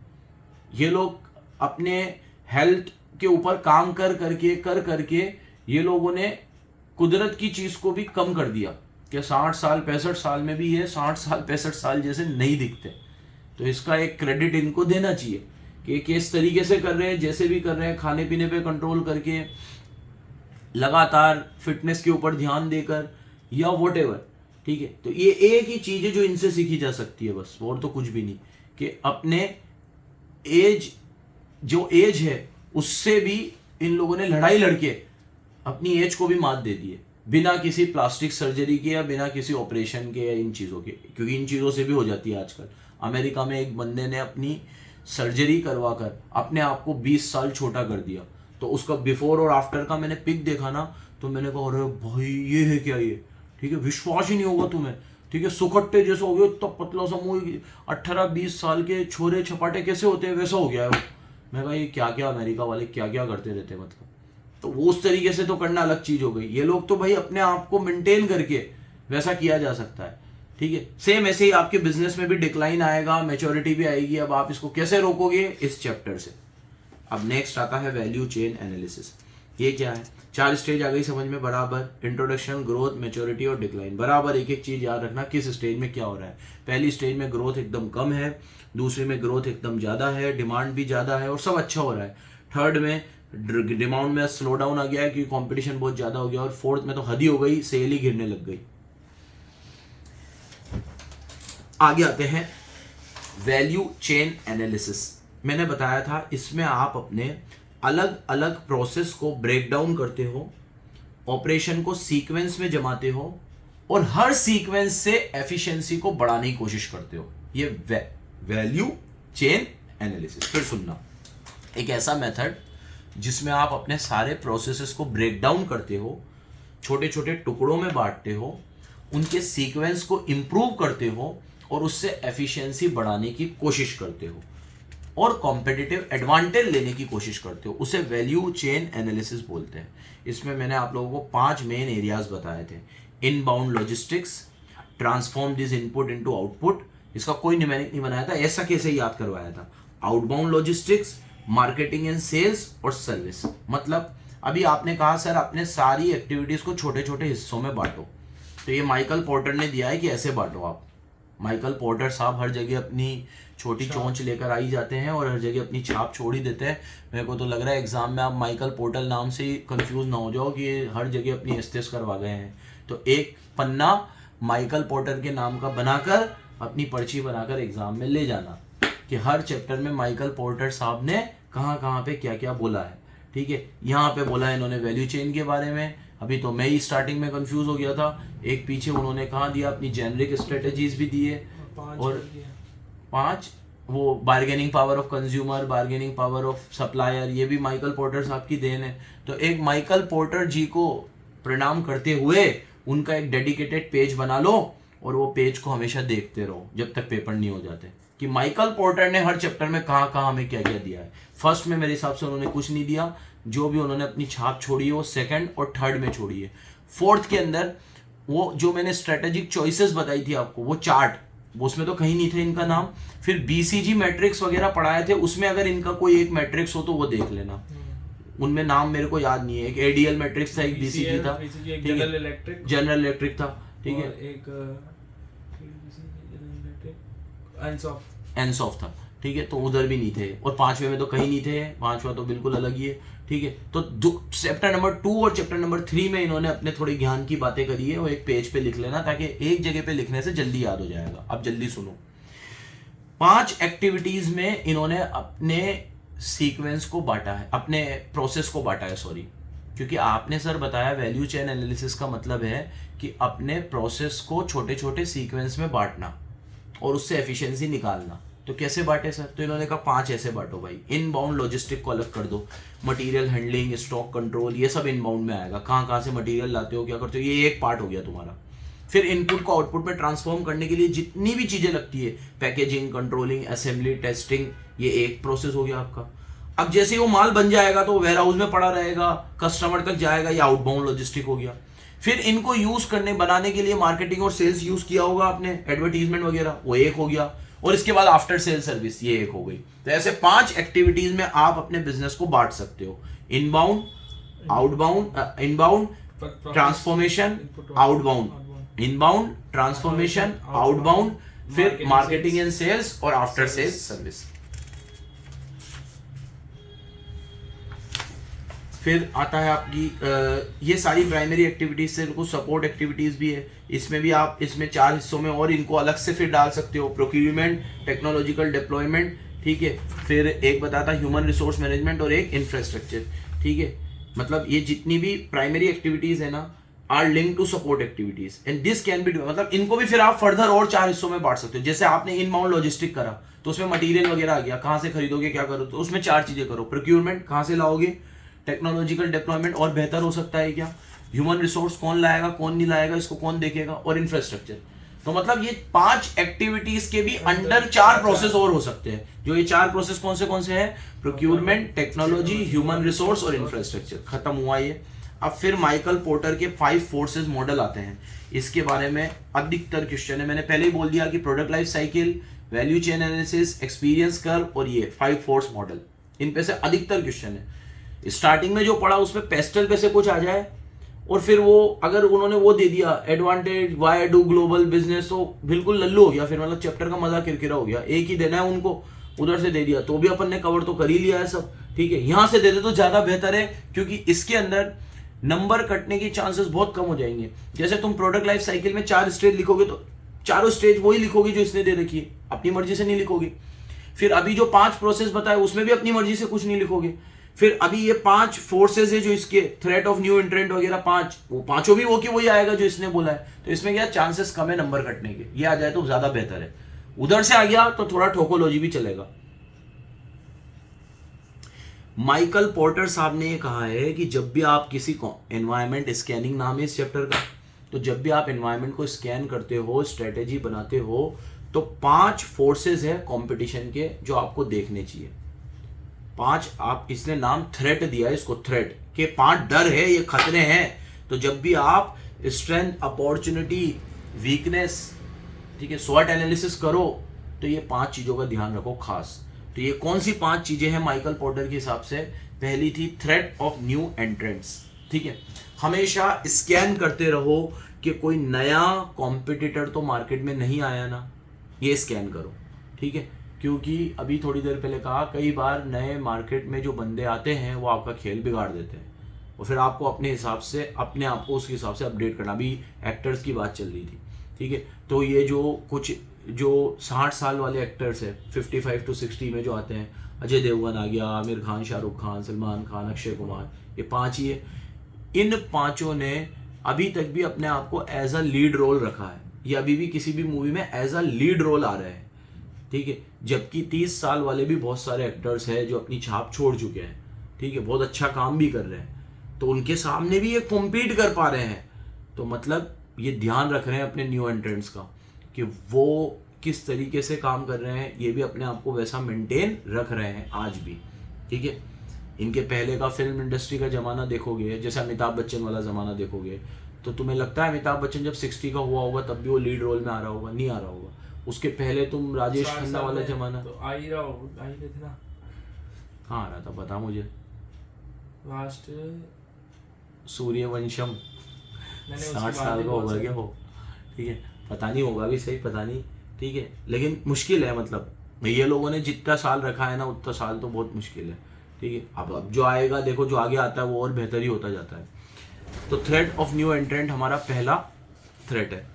ये लोग अपने हेल्थ के ऊपर काम कर करके ये लोगों ने कुदरत की चीज को भी कम कर दिया कि 60 साल 65 साल में भी ये 60 साल 65 साल जैसे नहीं दिखते। तो इसका एक क्रेडिट इनको देना चाहिए कि किस तरीके से कर रहे हैं, जैसे भी कर रहे हैं, खाने पीने पे कंट्रोल करके, लगातार फिटनेस के ऊपर ध्यान देकर, या व्हाटएवर, ठीक है। तो ये एक ही चीज है जो इनसे सीखी जा सकती है बस, और तो कुछ भी नहीं, कि अपने एज, जो एज है उससे भी इन लोगों ने लड़ाई लड़के अपनी एज को भी मात दे दी है, बिना किसी प्लास्टिक सर्जरी के या बिना किसी ऑपरेशन के या इन चीज़ों के, क्योंकि इन चीज़ों से भी हो जाती है आजकल। अमेरिका में एक बंदे ने अपनी सर्जरी करवा कर अपने आप को 20 साल छोटा कर दिया, तो उसका बिफोर और आफ्टर का मैंने पिक देखा ना, तो मैंने कहा अरे भाई ये है क्या ये, ठीक है, विश्वास ही नहीं होगा तुम्हें, ठीक है, सुखट्टे जैसे हो गए, तब पतला सा मुंह, 18-20 साल के छोरे छपाटे कैसे होते हैं वैसा हो गया है वो। मैं कहा ये क्या क्या अमेरिका वाले क्या क्या करते रहते हैं, मतलब तो वो उस तरीके से तो करना अलग चीज हो गई। ये लोग तो भाई अपने आप को मेंटेन करके वैसा किया जा सकता है, ठीक है। सेम ऐसे ही आपके बिजनेस में भी डिक्लाइन आएगा, मैच्योरिटी भी आएगी। अब आप इसको कैसे रोकोगे, इस चैप्टर से। अब नेक्स्ट आता है वैल्यू चेन एनालिसिस। ये क्या है? 4 स्टेज आ गई समझ में बराबर, इंट्रोडक्शन, ग्रोथ, मैच्योरिटी और डिक्लाइन। बराबर एक एक चीज याद रखना किस स्टेज में क्या हो रहा है। पहली स्टेज में ग्रोथ एकदम कम है, दूसरे में ग्रोथ एकदम ज्यादा है, डिमांड भी ज्यादा है और सब अच्छा हो रहा है। थर्ड में डिमांड में स्लो डाउन आ गया है क्योंकि कंपटीशन बहुत ज्यादा हो गया, और फोर्थ में तो हद ही हो गई, सेल ही गिरने लग गई। आगे आते हैं वैल्यू चेन एनालिसिस। मैंने बताया था इसमें आप अपने अलग अलग प्रोसेस को ब्रेक डाउन करते हो, ऑपरेशन को सीक्वेंस में जमाते हो, और हर सीक्वेंस से एफिशिएंसी को बढ़ाने की कोशिश करते हो। ये वैल्यू चेन एनालिसिस। फिर सुनना, एक ऐसा मेथड जिसमें आप अपने सारे प्रोसेसेस को ब्रेक डाउन करते हो, छोटे छोटे टुकड़ों में बांटते हो, उनके सीक्वेंस को इंप्रूव करते हो और उससे एफिशिएंसी बढ़ाने की कोशिश करते हो और कॉम्पिटिटिव एडवांटेज लेने की कोशिश करते हो, उसे वैल्यू चेन एनालिसिस बोलते हैं। इसमें मैंने आप लोगों को 5 मेन एरियाज बताए थे। Inbound logistics, transform this input into output, इसका कोई न्यूमेरिक नहीं बनाया था, ऐसा कैसे याद करवाया था। Outbound logistics, marketing and sales और सर्विस। मतलब अभी आपने कहा सर अपने सारी एक्टिविटीज को छोटे छोटे हिस्सों में बांटो, तो ये माइकल पोर्टर ने दिया है कि ऐसे बांटो आप। माइकल पोर्टर साहब हर जगह अपनी छोटी चोंच लेकर आई जाते हैं और हर जगह अपनी छाप छोड़ ही देते हैं। मेरे को तो लग रहा है एग्जाम में आप माइकल पोर्टर नाम से ही कंफ्यूज ना हो जाओ कि ये हर जगह अपनी एस्टेस करवा गए हैं। तो एक पन्ना माइकल पोर्टर के नाम का बनाकर अपनी पर्ची बनाकर एग्जाम में ले जाना कि हर चैप्टर में माइकल पोर्टर साहब ने कहाँ कहाँ पे क्या क्या बोला है। ठीक है, यहाँ पे बोला है इन्होंने वैल्यू चेन के बारे में, अभी तो मैं ही स्टार्टिंग में कंफ्यूज हो गया था। एक पीछे उन्होंने कहाँ दिया, अपनी जेनरिक स्ट्रेटेजीज भी दिए और 5 वो bargaining power of consumer, bargaining power of supplier, ये भी माइकल पोर्टर साहब की देन है। तो एक माइकल पोर्टर जी को प्रणाम करते हुए उनका एक डेडिकेटेड पेज बना लो और वो पेज को हमेशा देखते रहो जब तक पेपर नहीं हो जाते कि माइकल पोर्टर ने हर चैप्टर में कहाँ कहाँ हमें क्या क्या दिया है। फर्स्ट में मेरे हिसाब से उन्होंने कुछ नहीं दिया, जो भी उन्होंने अपनी छाप छोड़ी है वो सेकंड और थर्ड में छोड़ी है। फोर्थ के अंदर वो जो मैंने स्ट्रेटेजिक चॉइसेस बताई थी आपको, वो चार्ट, वो उसमें तो कहीं नहीं थे इनका नाम। फिर बीसीजी मैट्रिक्स वगैरह पढ़ाए थे, उसमें अगर इनका कोई एक मैट्रिक्स हो तो वो देख लेना, उनमें नाम मेरे को याद नहीं है। एक एडीएल मैट्रिक्स था, एक बीसीजी था, जनरल इलेक्ट्रिक था, ठीक है, एक एनसॉफ था, ठीक है, तो उधर भी नहीं थे। और 5वें में तो कहीं नहीं थे, 5वां तो बिल्कुल अलग ही है, ठीक है। तो चैप्टर नंबर 2 और चैप्टर नंबर 3 में इन्होंने अपने थोड़े ज्ञान की बातें करी है, वो एक पेज पे लिख लेना ताकि एक जगह पे लिखने से जल्दी याद हो जाएगा। अब जल्दी सुनो, 5 एक्टिविटीज में इन्होंने अपने सीक्वेंस को बांटा है, अपने प्रोसेस को बांटा है, सॉरी, क्योंकि आपने सर बताया वैल्यू चेन एनालिसिस का मतलब है कि अपने प्रोसेस को छोटे छोटे सीक्वेंस में बांटना और उससे एफिशिएंसी निकालना। तो कैसे बांटे सर? तो इन्होंने कहा 5 ऐसे बांटो भाई। इनबाउंड लॉजिस्टिक को अलग कर दो, मटेरियल हैंडलिंग, स्टॉक कंट्रोल, ये सब इनबाउंड में आएगा। कहाँ कहाँ से मटेरियल लाते हो, क्या करते हो, ये एक पार्ट हो गया तुम्हारा। फिर इनपुट को आउटपुट में ट्रांसफॉर्म करने के लिए जितनी भी चीजें लगती है, पैकेजिंग, कंट्रोलिंग, असेंबली, टेस्टिंग, ये एक प्रोसेस हो गया आपका। अब जैसे ही वो माल बन जाएगा तो वेयर हाउस में पड़ा रहेगा, कस्टमर तक जाएगा, ये आउटबाउंड लॉजिस्टिक हो गया। फिर इनको यूज करने बनाने के लिए मार्केटिंग और सेल्स यूज किया होगा आपने, एडवर्टीजमेंट वगैरह, वो एक हो गया। और इसके बाद आफ्टर सेल सर्विस, ये एक हो गई। तो ऐसे 5 एक्टिविटीज में आप अपने बिजनेस को बांट सकते हो। Inbound, outbound, inbound transformation, outbound, inbound transformation, outbound, फिर मार्केटिंग एंड सेल्स और आफ्टर सेल्स सर्विस। फिर आता है आपकी ये सारी प्राइमरी एक्टिविटीज से कुछ सपोर्ट एक्टिविटीज भी है। इसमें भी आप इसमें 4 हिस्सों में और इनको अलग से फिर डाल सकते हो। प्रोक्यूरमेंट, टेक्नोलॉजिकल डिप्लॉयमेंट, ठीक है, फिर एक बताता ह्यूमन रिसोर्स मैनेजमेंट और एक इंफ्रास्ट्रक्चर, ठीक है। मतलब ये जितनी भी प्राइमरी एक्टिविटीज है ना, are link to support activities and this can be, मतलब इनको भी फिर आप फर्दर और 4 हिस्सों में बांट सकते हो। जैसे आपने इनबाउंड लॉजिस्टिक करा तो उसमें मटीरियल वगैरह आ गया, कहाँ से खरीदोगे, क्या करो, तो उसमें 4 चीजें करो। प्रोक्यूरमेंट, कहाँ से लाओगे, टेक्नोलॉजिकल डिप्लॉयमेंट और बेहतर हो सकता है क्या, ह्यूमन रिसोर्स कौन लाएगा कौन नहीं लाएगा, इसको कौन देखेगा, और इंफ्रास्ट्रक्चर। तो मतलब ये 5 एक्टिविटीज के भी अंडर 4 प्रोसेस और हो सकते हैं। जो ये 4 प्रोसेस कौन से हैं? प्रोक्यूरमेंट, टेक्नोलॉजी, ह्यूमन रिसोर्स और इंफ्रास्ट्रक्चर। खत्म हुआ ये। अब फिर माइकल पोर्टर के 5 फोर्सेस मॉडल आते हैं। इसके बारे में अधिकतर क्वेश्चन है, मैंने पहले ही बोल दिया कि product life cycle, value chain analysis, experience curve और ये 5 फोर्स मॉडल, इन पे से अधिकतर क्वेश्चन है। स्टार्टिंग में जो पढ़ा उसमें पेस्टल पे से कुछ आ जाए और फिर वो अगर उन्होंने वो दे दिया advantage, why do global business, तो बिल्कुल लल्लू हो गया, फिर मतलब चैप्टर का मजा किरकिरा हो गया। एक ही देना है उनको, उधर से दे दिया तो भी अपन ने कवर तो कर ही लिया है सब, ठीक है। यहां से दे दे तो ज्यादा बेहतर है, क्योंकि इसके अंदर नंबर कटने की चांसेस बहुत कम हो जाएंगे। जैसे तुम प्रोडक्ट लाइफ साइकिल में 4 स्टेज लिखोगे तो 4 स्टेज वही लिखोगे जो इसने दे रखी है, अपनी मर्जी से नहीं लिखोगे। फिर अभी जो 5 प्रोसेस बताए उसमें भी अपनी मर्जी से कुछ नहीं लिखोगे। फिर अभी ये 5 फोर्सेस है जो इसके, थ्रेट ऑफ न्यू एंट्रेंट वगैरह 5, वो पांचों भी वो की वही आएगा जो इसने बोला है। तो इसमें क्या चांसेस कम है नंबर कटने के, ये आ जाए तो ज्यादा बेहतर है। उधर से आ गया तो थोड़ा ठोकोलॉजी भी चलेगा। माइकल पोर्टर साहब ने ये कहा है कि जब भी आप किसी को, एनवायरमेंट स्कैनिंग नाम है इस चैप्टर का, तो जब भी आप एनवायरमेंट को स्कैन करते हो, स्ट्रेटेजी बनाते हो, तो 5 फोर्सेस है कंपटीशन के जो आपको देखने चाहिए। 5, आप इसने नाम थ्रेट दिया है इसको, थ्रेट के 5 डर है, ये खतरे हैं। तो जब भी आप स्ट्रेंथ, अपॉर्चुनिटी, वीकनेस, ठीक है, स्वॉट एनालिसिस करो, तो ये 5 चीजों का ध्यान रखो खास। तो ये कौन सी 5 चीजें हैं माइकल पोर्टर के हिसाब से? पहली थी थ्रेट ऑफ न्यू एंट्रेंट्स, ठीक है, हमेशा स्कैन करते रहो कि कोई नया कॉम्पिटिटर तो मार्केट में नहीं आया ना, ये स्कैन करो, ठीक है, क्योंकि अभी थोड़ी देर पहले कहा, कई बार नए मार्केट में जो बंदे आते हैं वो आपका खेल बिगाड़ देते हैं, और फिर आपको अपने हिसाब से, अपने आप को उसके हिसाब से अपडेट करना। अभी एक्टर्स की बात चल रही थी, ठीक है, तो ये जो 60 साल वाले एक्टर्स हैं, 55 to 60 में जो आते हैं, अजय देवगन आ गया, आमिर खान, शाहरुख खान, सलमान खान, अक्षय कुमार, ये 5 ही है। इन 5 ने अभी तक भी अपने आप को एज अ लीड रोल रखा है, ये अभी भी किसी भी मूवी में एज अ लीड रोल आ रहे हैं, ठीक है, जबकि 30 साल वाले भी बहुत सारे एक्टर्स हैं जो अपनी छाप छोड़ चुके हैं, ठीक है, बहुत अच्छा काम भी कर रहे हैं, तो उनके सामने भी ये कॉम्पीट कर पा रहे हैं। तो मतलब ये ध्यान रख रहे हैं अपने न्यू एंट्रेंट्स का कि वो किस तरीके से काम कर रहे हैं, ये भी अपने आप को वैसा मेंटेन रख रहे हैं आज भी, ठीक है। इनके पहले का फिल्म इंडस्ट्री का ज़माना देखोगे, जैसे अमिताभ बच्चन वाला ज़माना देखोगे, तो तुम्हें लगता है अमिताभ बच्चन जब 60 का हुआ होगा तब भी वो लीड रोल में आ रहा होगा? नहीं आ रहा होगा। उसके पहले तुम राजेश खन्ना वाला ज़माना, तो आ ही रहे थे ना। कहाँ आ रहा था बता मुझे? लास्ट सूर्यवंशम 60 साल का होगा क्या वो, ठीक है, पता नहीं, होगा भी सही, पता नहीं, ठीक है, लेकिन मुश्किल है, मतलब ये लोगों ने जितना साल रखा है ना उतना साल तो बहुत मुश्किल है, ठीक है। अब जो आएगा देखो, जो आगे आता है वो और बेहतर ही होता जाता है। तो थ्रेट ऑफ न्यू एंट्रेंट हमारा पहला थ्रेट है।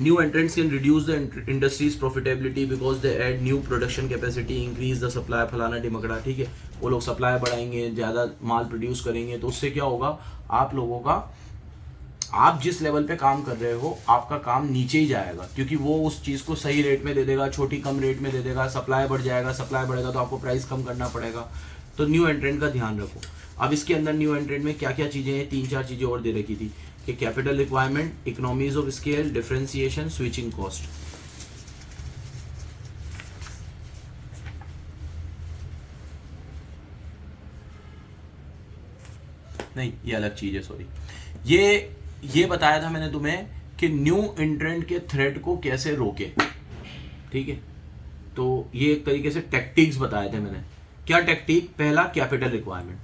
New entrants can reduce the industries profitability because they add new production capacity, increase the supply, फलाना ढिमकड़ा, ठीक है, वो लोग सप्लाई बढ़ाएंगे, ज़्यादा माल प्रोड्यूस करेंगे, तो उससे क्या होगा, आप लोगों का, आप जिस लेवल पे काम कर रहे हो आपका काम नीचे ही जाएगा, क्योंकि वो उस चीज़ को सही रेट में दे देगा, छोटी कम रेट में दे देगा, सप्लाई बढ़ जाएगा, सप्लाई बढ़ेगा तो आपको प्राइस कम करना पड़ेगा। तो न्यू एंट्रेंट का ध्यान रखो। अब इसके अंदर न्यू एंट्रेंट में क्या क्या चीज़ें हैं, 3-4 चीज़ें और दे रखी थी कि capital requirement, economies of scale, differentiation, switching cost. नहीं, ये अलग चीज़ है, सॉरी, ये बताया था मैंने तुम्हें कि न्यू एंट्रेंट के थ्रेट को कैसे रोके, ठीक है, तो ये एक तरीके से टैक्टिक्स बताए थे मैंने। क्या टैक्टिक? पहला, कैपिटल रिक्वायरमेंट,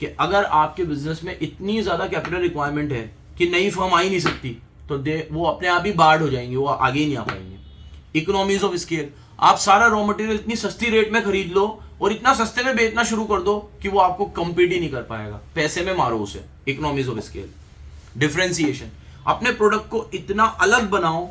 कि अगर आपके बिजनेस में इतनी ज़्यादा कैपिटल रिक्वायरमेंट है कि नई फर्म आ ही नहीं सकती, तो वो अपने आप ही बार्ड हो जाएंगे, वो आगे ही नहीं आ पाएंगे। इकोनॉमीज ऑफ स्केल, आप सारा रॉ मटेरियल इतनी सस्ती रेट में खरीद लो और इतना सस्ते में बेचना शुरू कर दो कि वो आपको कम्पीट ही नहीं कर पाएगा, पैसे में मारो उसे। Economies of scale. डिफरेंशिएशन, अपने प्रोडक्ट को इतना अलग बनाओ,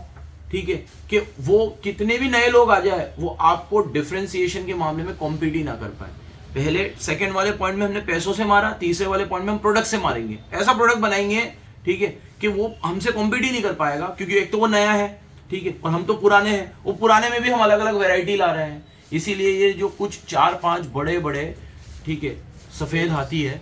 ठीक है, कि वो कितने भी नए लोग आ जाए वो आपको डिफरेंशिएशन के मामले में कॉम्पीट ही ना कर पाए। पहले सेकंड वाले पॉइंट में हमने पैसों से मारा, तीसरे वाले पॉइंट में हम प्रोडक्ट से मारेंगे, ऐसा प्रोडक्ट बनाएंगे, ठीक है, कि वो हमसे कॉम्पीट ही नहीं कर पाएगा, क्योंकि एक तो वो नया है, ठीक है, और हम तो पुराने हैं, वो पुराने में भी हम अलग अलग वैरायटी ला रहे हैं। इसीलिए ये जो कुछ 4-5 बड़े बड़े, ठीक है, सफेद हाथी है,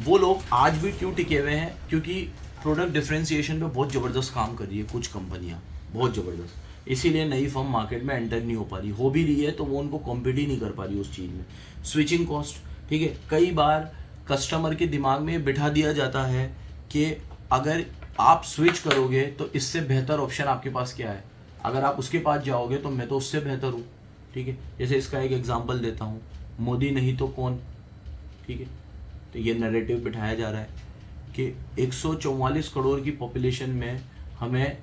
वो लोग आज भी क्यों टिके हुए हैं? क्योंकि प्रोडक्ट डिफरेंशिएशन पे बहुत ज़बरदस्त काम कर रही है कुछ कंपनियां, बहुत ज़बरदस्त। इसीलिए नई फर्म मार्केट में एंटर नहीं हो पा रही, हो भी रही है तो वो उनको कॉम्पीट ही नहीं कर पा रही उस चीज़ में। स्विचिंग कॉस्ट, ठीक है, कई बार कस्टमर के दिमाग में बिठा दिया जाता है कि अगर आप स्विच करोगे तो इससे बेहतर ऑप्शन आपके पास क्या है, अगर आप उसके पास जाओगे तो मैं तो उससे बेहतर हूँ, ठीक है। जैसे इसका एक एग्जांपल देता हूँ, मोदी नहीं तो कौन, ठीक है, तो ये नैरेटिव बिठाया जा रहा है कि 144 करोड़ की पॉपुलेशन में हमें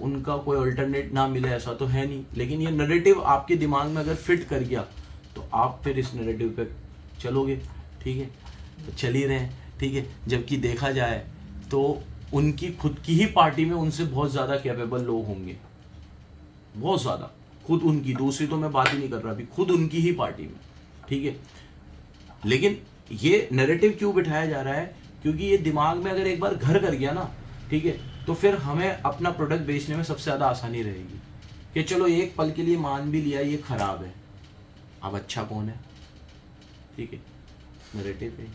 उनका कोई अल्टरनेट ना मिले, ऐसा तो है नहीं, लेकिन ये नैरेटिव आपके दिमाग में अगर फिट कर गया तो आप फिर इस नैरेटिव पे चलोगे, ठीक है, तो चल ही रहे हैं, ठीक है। जबकि देखा जाए तो उनकी खुद की ही पार्टी में उनसे बहुत ज़्यादा कैपेबल लोग होंगे, बहुत ज़्यादा, खुद उनकी, दूसरी तो मैं बात ही नहीं कर रहा अभी, खुद उनकी ही पार्टी में, ठीक है। लेकिन ये नैरेटिव क्यों बिठाया जा रहा है? क्योंकि ये दिमाग में अगर एक बार घर कर गया ना, ठीक है, तो फिर हमें अपना प्रोडक्ट बेचने में सबसे ज़्यादा आसानी रहेगी कि चलो एक पल के लिए मान भी लिया ये खराब है, अब अच्छा कौन है, ठीक है, नैरेटिव है,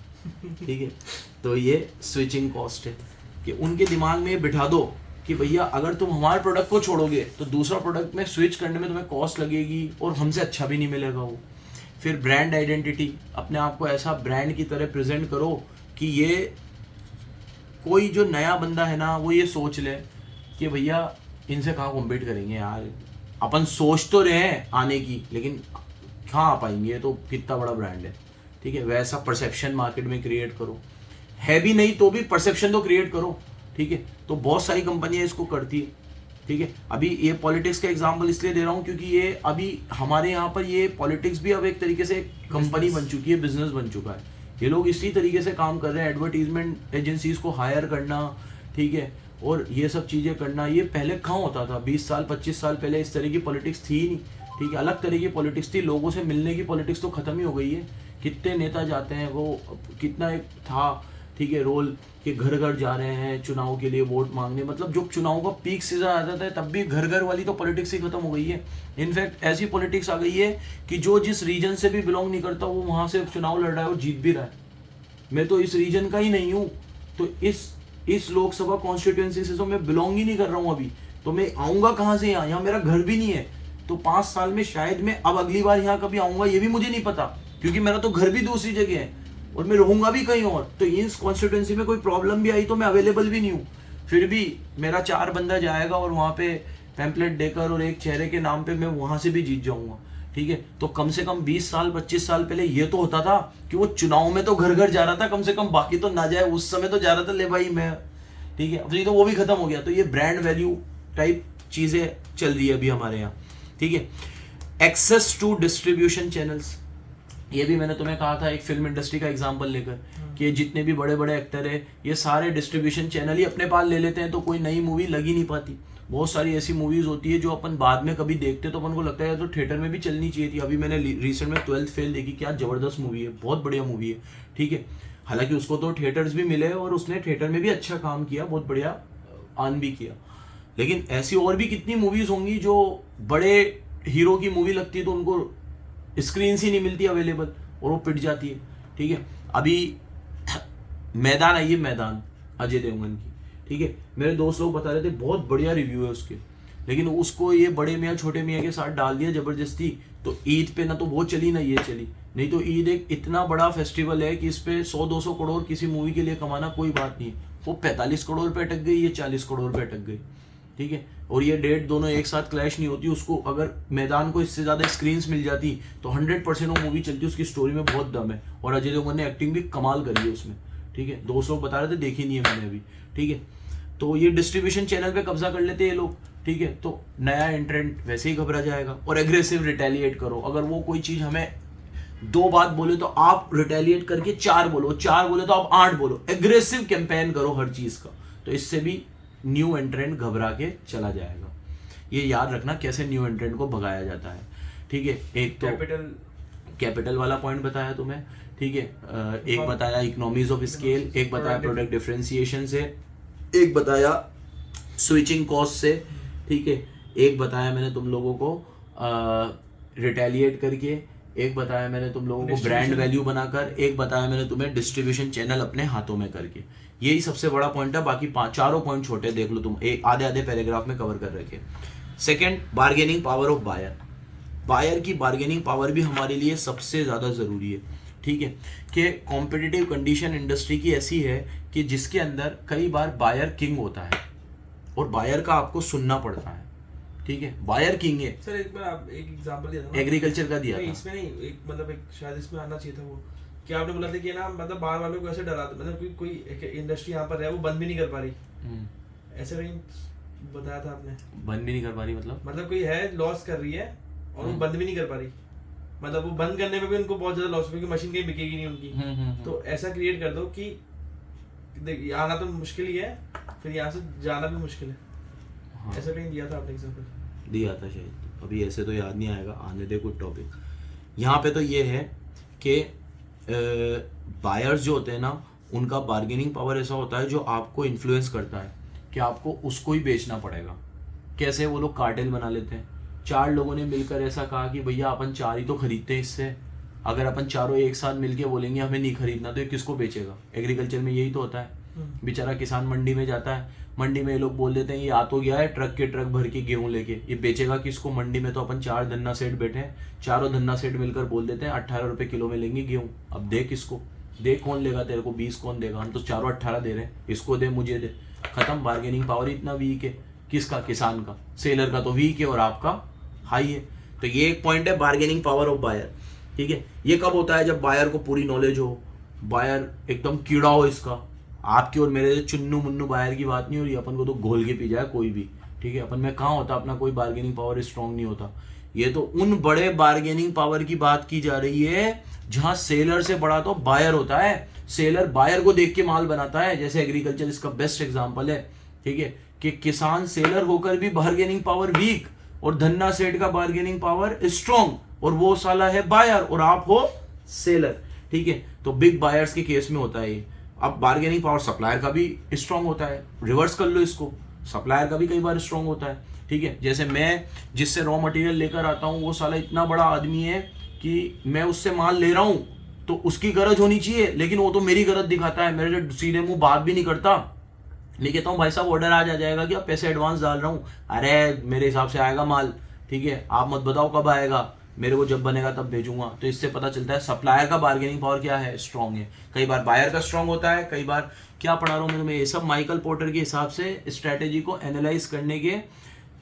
ठीक है। तो ये स्विचिंग कॉस्ट है कि उनके दिमाग में बिठा दो कि भैया अगर तुम हमारे प्रोडक्ट को छोड़ोगे तो दूसरा प्रोडक्ट में स्विच करने में तुम्हें कॉस्ट लगेगी और हमसे अच्छा भी नहीं मिलेगा वो। फिर ब्रांड आइडेंटिटी, अपने आप को ऐसा ब्रांड की तरह प्रेजेंट करो कि ये कोई जो नया बंदा है ना वो ये सोच ले कि भैया इनसे कहाँ कॉम्पीट करेंगे यार, अपन सोच तो रहे हैं आने की लेकिन कहाँ आ पाएंगे, ये तो कितना बड़ा ब्रांड है, ठीक है। वैसा परसेप्शन मार्केट में क्रिएट करो, है भी नहीं तो भी परसेप्शन तो क्रिएट करो, ठीक है। तो बहुत सारी कंपनियां इसको करती है, ठीक है। अभी ये पॉलिटिक्स का एग्जांपल इसलिए दे रहा हूँ क्योंकि ये अभी हमारे यहाँ पर ये पॉलिटिक्स भी अब एक तरीके से कंपनी बन चुकी है, बिजनेस बन चुका है। ये लोग इसी तरीके से काम कर रहे हैं, एडवर्टीजमेंट एजेंसीज को हायर करना, ठीक है, और ये सब चीज़ें करना। ये पहले कहाँ होता था? 20 साल 25 साल पहले इस तरह की पॉलिटिक्स थी ही नहीं, ठीक है। अलग तरह की पॉलिटिक्स थी, लोगों से मिलने की पॉलिटिक्स तो खत्म ही हो गई है। कितने नेता जाते हैं, वो कितना एक था, ठीक है, रोल कि घर घर जा रहे हैं चुनाव के लिए वोट मांगने, मतलब जो चुनाव का पीक सीजन आता था तब भी घर घर वाली तो पॉलिटिक्स ही खत्म हो गई है। इनफैक्ट ऐसी पॉलिटिक्स आ गई है कि जो जिस रीजन से भी बिलोंग नहीं करता वो वहाँ से चुनाव लड़ रहा है और जीत भी रहा है। मैं तो इस रीजन का ही नहीं हूँ, तो इस लोकसभा कॉन्स्टिट्यूएंसी से तो मैं बिलोंग ही नहीं कर रहा हूँ अभी, तो मैं आऊँगा कहाँ से? यहाँ मेरा घर भी नहीं है, तो 5 साल में शायद मैं अब अगली बार यहाँ कभी आऊँगा ये भी मुझे नहीं पता, क्योंकि मेरा तो घर भी दूसरी जगह है और मैं रहूंगा भी कहीं और। तो इस कॉन्स्टिट्यूएंसी में कोई प्रॉब्लम भी आई तो मैं अवेलेबल भी नहीं हूँ, फिर भी मेरा 4 बंदा जाएगा और वहाँ पे पैम्पलेट देकर और एक चेहरे के नाम पे मैं वहाँ से भी जीत जाऊंगा, ठीक है। तो कम से कम 20 साल 25 साल पहले ये तो होता था कि वो चुनाव में तो घर घर जा रहा था, कम से कम बाकी तो ना जाए, उस समय तो जा रहा था ले भाई मैं, ठीक है। अब तो वो भी खत्म हो गया। तो ये ब्रांड वैल्यू टाइप चीजें चल रही है अभी हमारे यहाँ, ठीक है। एक्सेस टू डिस्ट्रीब्यूशन चैनल्स, ये भी मैंने तुम्हें कहा था एक फिल्म इंडस्ट्री का एग्जांपल लेकर कि ये जितने भी बड़े बड़े एक्टर है ये सारे डिस्ट्रीब्यूशन चैनल ही अपने पास ले लेते हैं, तो कोई नई मूवी लग ही नहीं पाती। बहुत सारी ऐसी मूवीज होती है जो अपन बाद में कभी देखते तो अपन को लगता है तो थिएटर में भी चलनी चाहिए थी। अभी मैंने रिसेंट में 12th फेल देखी, क्या जबरदस्त मूवी है, बहुत बढ़िया मूवी है, ठीक है। हालांकि उसको तो थिएटर्स भी मिले और उसने थिएटर में भी अच्छा काम किया, बहुत बढ़िया अर्न भी किया, लेकिन ऐसी और भी कितनी मूवीज होंगी जो बड़े हीरो की मूवी लगती है तो उनको स्क्रीन ही नहीं मिलती अवेलेबल और वो पिट जाती है, ठीक है। अभी मैदान आई है, मैदान अजय देवगन की, ठीक है। मेरे दोस्त लोग बता रहे थे बहुत बढ़िया रिव्यू है उसके, लेकिन उसको ये बड़े मियाँ छोटे मियाँ के साथ डाल दिया जबरदस्ती, तो ईद पे ना तो वो चली ना ये चली। नहीं तो ईद एक इतना बड़ा फेस्टिवल है कि इस पे 100-200 करोड़ किसी मूवी के लिए कमाना कोई बात नहीं है। वो 45 करोड़ पे अटक गई, ये 40 करोड़ पे अटक गई, ठीक है। और ये डेट दोनों एक साथ क्लैश नहीं होती। उसको अगर मैदान को इससे ज्यादा स्क्रीन्स मिल जाती तो 100% वो मूवी चलती। उसकी स्टोरी में बहुत दम है और अजय देवगन ने एक्टिंग भी कमाल करी है उसमें, ठीक है। 200 बता रहे थे, देखी नहीं है मैंने अभी, ठीक है। तो ये डिस्ट्रीब्यूशन चैनल पे कब्जा कर लेते हैं ये लोग, ठीक है। तो नया एंट्रेंट वैसे ही घबरा जाएगा और एग्रेसिव रिटेलिएट करो। अगर वो कोई चीज हमें 2 बात बोले तो आप रिटेलिएट करके 4 बोलो, 4 बोले तो आप 8 बोलो, एग्रेसिव कैंपेन करो हर चीज का। तो इससे भी न्यू एंट्रेंट घबरा के चला जाएगा। ये याद रखना कैसे न्यू एंट्रेंट को भगाया जाता है, ठीक है। एक तो कैपिटल वाला पॉइंट बताया तुम्हें, ठीक है। एक बताया इकोनॉमीज ऑफ स्केल, एक बताया प्रोडक्ट डिफरेंशिएशन से, एक बताया स्विचिंग कॉस्ट से, ठीक है। एक बताया मैंने तुम लोगों को रिटेलिएट करके, एक बताया मैंने तुम लोगों को ब्रांड वैल्यू बनाकर, एक बताया मैंने तुम्हें डिस्ट्रीब्यूशन चैनल अपने हाथों में करके। यही सबसे बड़ा पॉइंट है, बाकी 4 पॉइंट छोटे देख लो तुम, एक आधे पैराग्राफ में कवर कर रखे। Second, bargaining power of buyer. Buyer की बार्गेनिंग पावर भी हमारे लिए सबसे ज़्यादा ज़रूरी है, ठीक है। कि कॉम्पिटिटिव कंडीशन इंडस्ट्री की ऐसी है कि जिसके अंदर कई बार बायर किंग होता है और बायर का आपको सुनना पड़ता है, ठीक है। बायर किंग है। सर एक बार आप एक एग्जांपल दिया था ना, एग्रीकल्चर का दिया था। इसमें नहीं, एक मतलब एक शायद इसमें आना चाहिए था वो कि आपने बोला था कि ना मतलब बाहर वालों को ऐसे डरा, मतलब कोई इंडस्ट्री यहाँ पर है वो बंद भी नहीं कर पा रही, ऐसे कहीं बताया था आपने। बंद भी नहीं कर पा रही मतलब कोई है लॉस कर रही है और वो बंद भी नहीं कर पा रही, मतलब वो बंद करने में भी उनको बहुत ज्यादा लॉस है क्योंकि मशीन कहीं बिकेगी नहीं उनकी। तो ऐसा क्रिएट कर दो कि देख आना तो मुश्किल ही है, फिर यहाँ से जाना भी मुश्किल है। ऐसा कहीं दिया था आपने एग्जांपल? दिया था शायद, अभी ऐसे तो याद नहीं आएगा, आने दे कुछ टॉपिक। यहाँ पे तो ये है कि बायर्स जो होते हैं ना, उनका बार्गेनिंग पावर ऐसा होता है जो आपको इन्फ्लुएंस करता है कि आपको उसको ही बेचना पड़ेगा। कैसे? वो लोग कार्टेल बना लेते हैं, 4 लोगों ने मिलकर ऐसा कहा कि भैया अपन 4 ही तो खरीदते हैं इससे, अगर अपन चारों एक साथ मिलके बोलेंगे हमें नहीं खरीदना तो ये किसको बेचेगा? एग्रीकल्चर में यही तो होता है। बेचारा किसान मंडी में जाता है, मंडी में ये लोग बोल देते हैं ये आ तो गया है ट्रक के ट्रक भर के गेहूं लेके, ये बेचेगा किसको? मंडी में तो अपन 4 धन्ना सेठ बैठे हैं, चारों धन्ना सेठ मिलकर बोल देते हैं 18 रुपये किलो में लेंगे गेहूं। अब दे किसको? दे कौन लेगा तेरे को? 20 कौन देगा? हम तो चारों 18 दे रहे हैं, इसको दे, मुझे दे। खत्म। बार्गेनिंग पावर इतना वीक है। किसका? किसान का। सेलर का तो वीक है और आपका हाई है। तो ये एक पॉइंट है, बार्गेनिंग पावर ऑफ बायर। ठीक है, ये कब होता है? जब बायर को पूरी नॉलेज हो, बायर एकदम कीड़ा हो इसका। आपकी और मेरे चुन्नू मुन्नू बायर की बात नहीं हो रही, अपन को तो घोल के पी जाए कोई भी। ठीक है, अपन में कहाँ होता अपना कोई बार्गेनिंग पावर स्ट्रांग नहीं होता। ये तो उन बड़े बार्गेनिंग पावर की बात की जा रही है जहां सेलर से बड़ा तो बायर होता है। सेलर बायर को देख के माल बनाता है, जैसे एग्रीकल्चर इसका बेस्ट एग्जांपल है। ठीक है, कि किसान सेलर होकर भी बार्गेनिंग पावर वीक और धन्ना सेठ का बार्गेनिंग पावर स्ट्रांग, और वो साला है बायर और आप हो सेलर। ठीक है, तो बिग बायर्स के केस में होता है ये। अब बार्गेनिंग पावर सप्लायर का भी स्ट्रांग होता है, रिवर्स कर लो इसको, सप्लायर का भी कई बार स्ट्रांग होता है। ठीक है, जैसे मैं जिससे रॉ मटेरियल लेकर आता हूँ वो साला इतना बड़ा आदमी है कि मैं उससे माल ले रहा हूँ तो उसकी गरज होनी चाहिए, लेकिन वो तो मेरी गरज दिखाता है, मेरे से सीधे मुंह बात भी नहीं करता। मैं कहता हूँ भाई साहब ऑर्डर आज आ जाएगा कि आप पैसे एडवांस डाल रहा हूँ, अरे मेरे हिसाब से आएगा माल। ठीक है, आप मत बताओ कब आएगा, मेरे को जब बनेगा तब भेजूंगा। तो इससे पता चलता है सप्लायर का बार्गेनिंग पावर क्या है, स्ट्रांग है। कई बार बायर का स्ट्रांग होता है, कई बार क्या पढ़ा रहा हूँ मैं, ये सब माइकल पोर्टर के हिसाब से स्ट्रैटेजी को एनालाइज करने के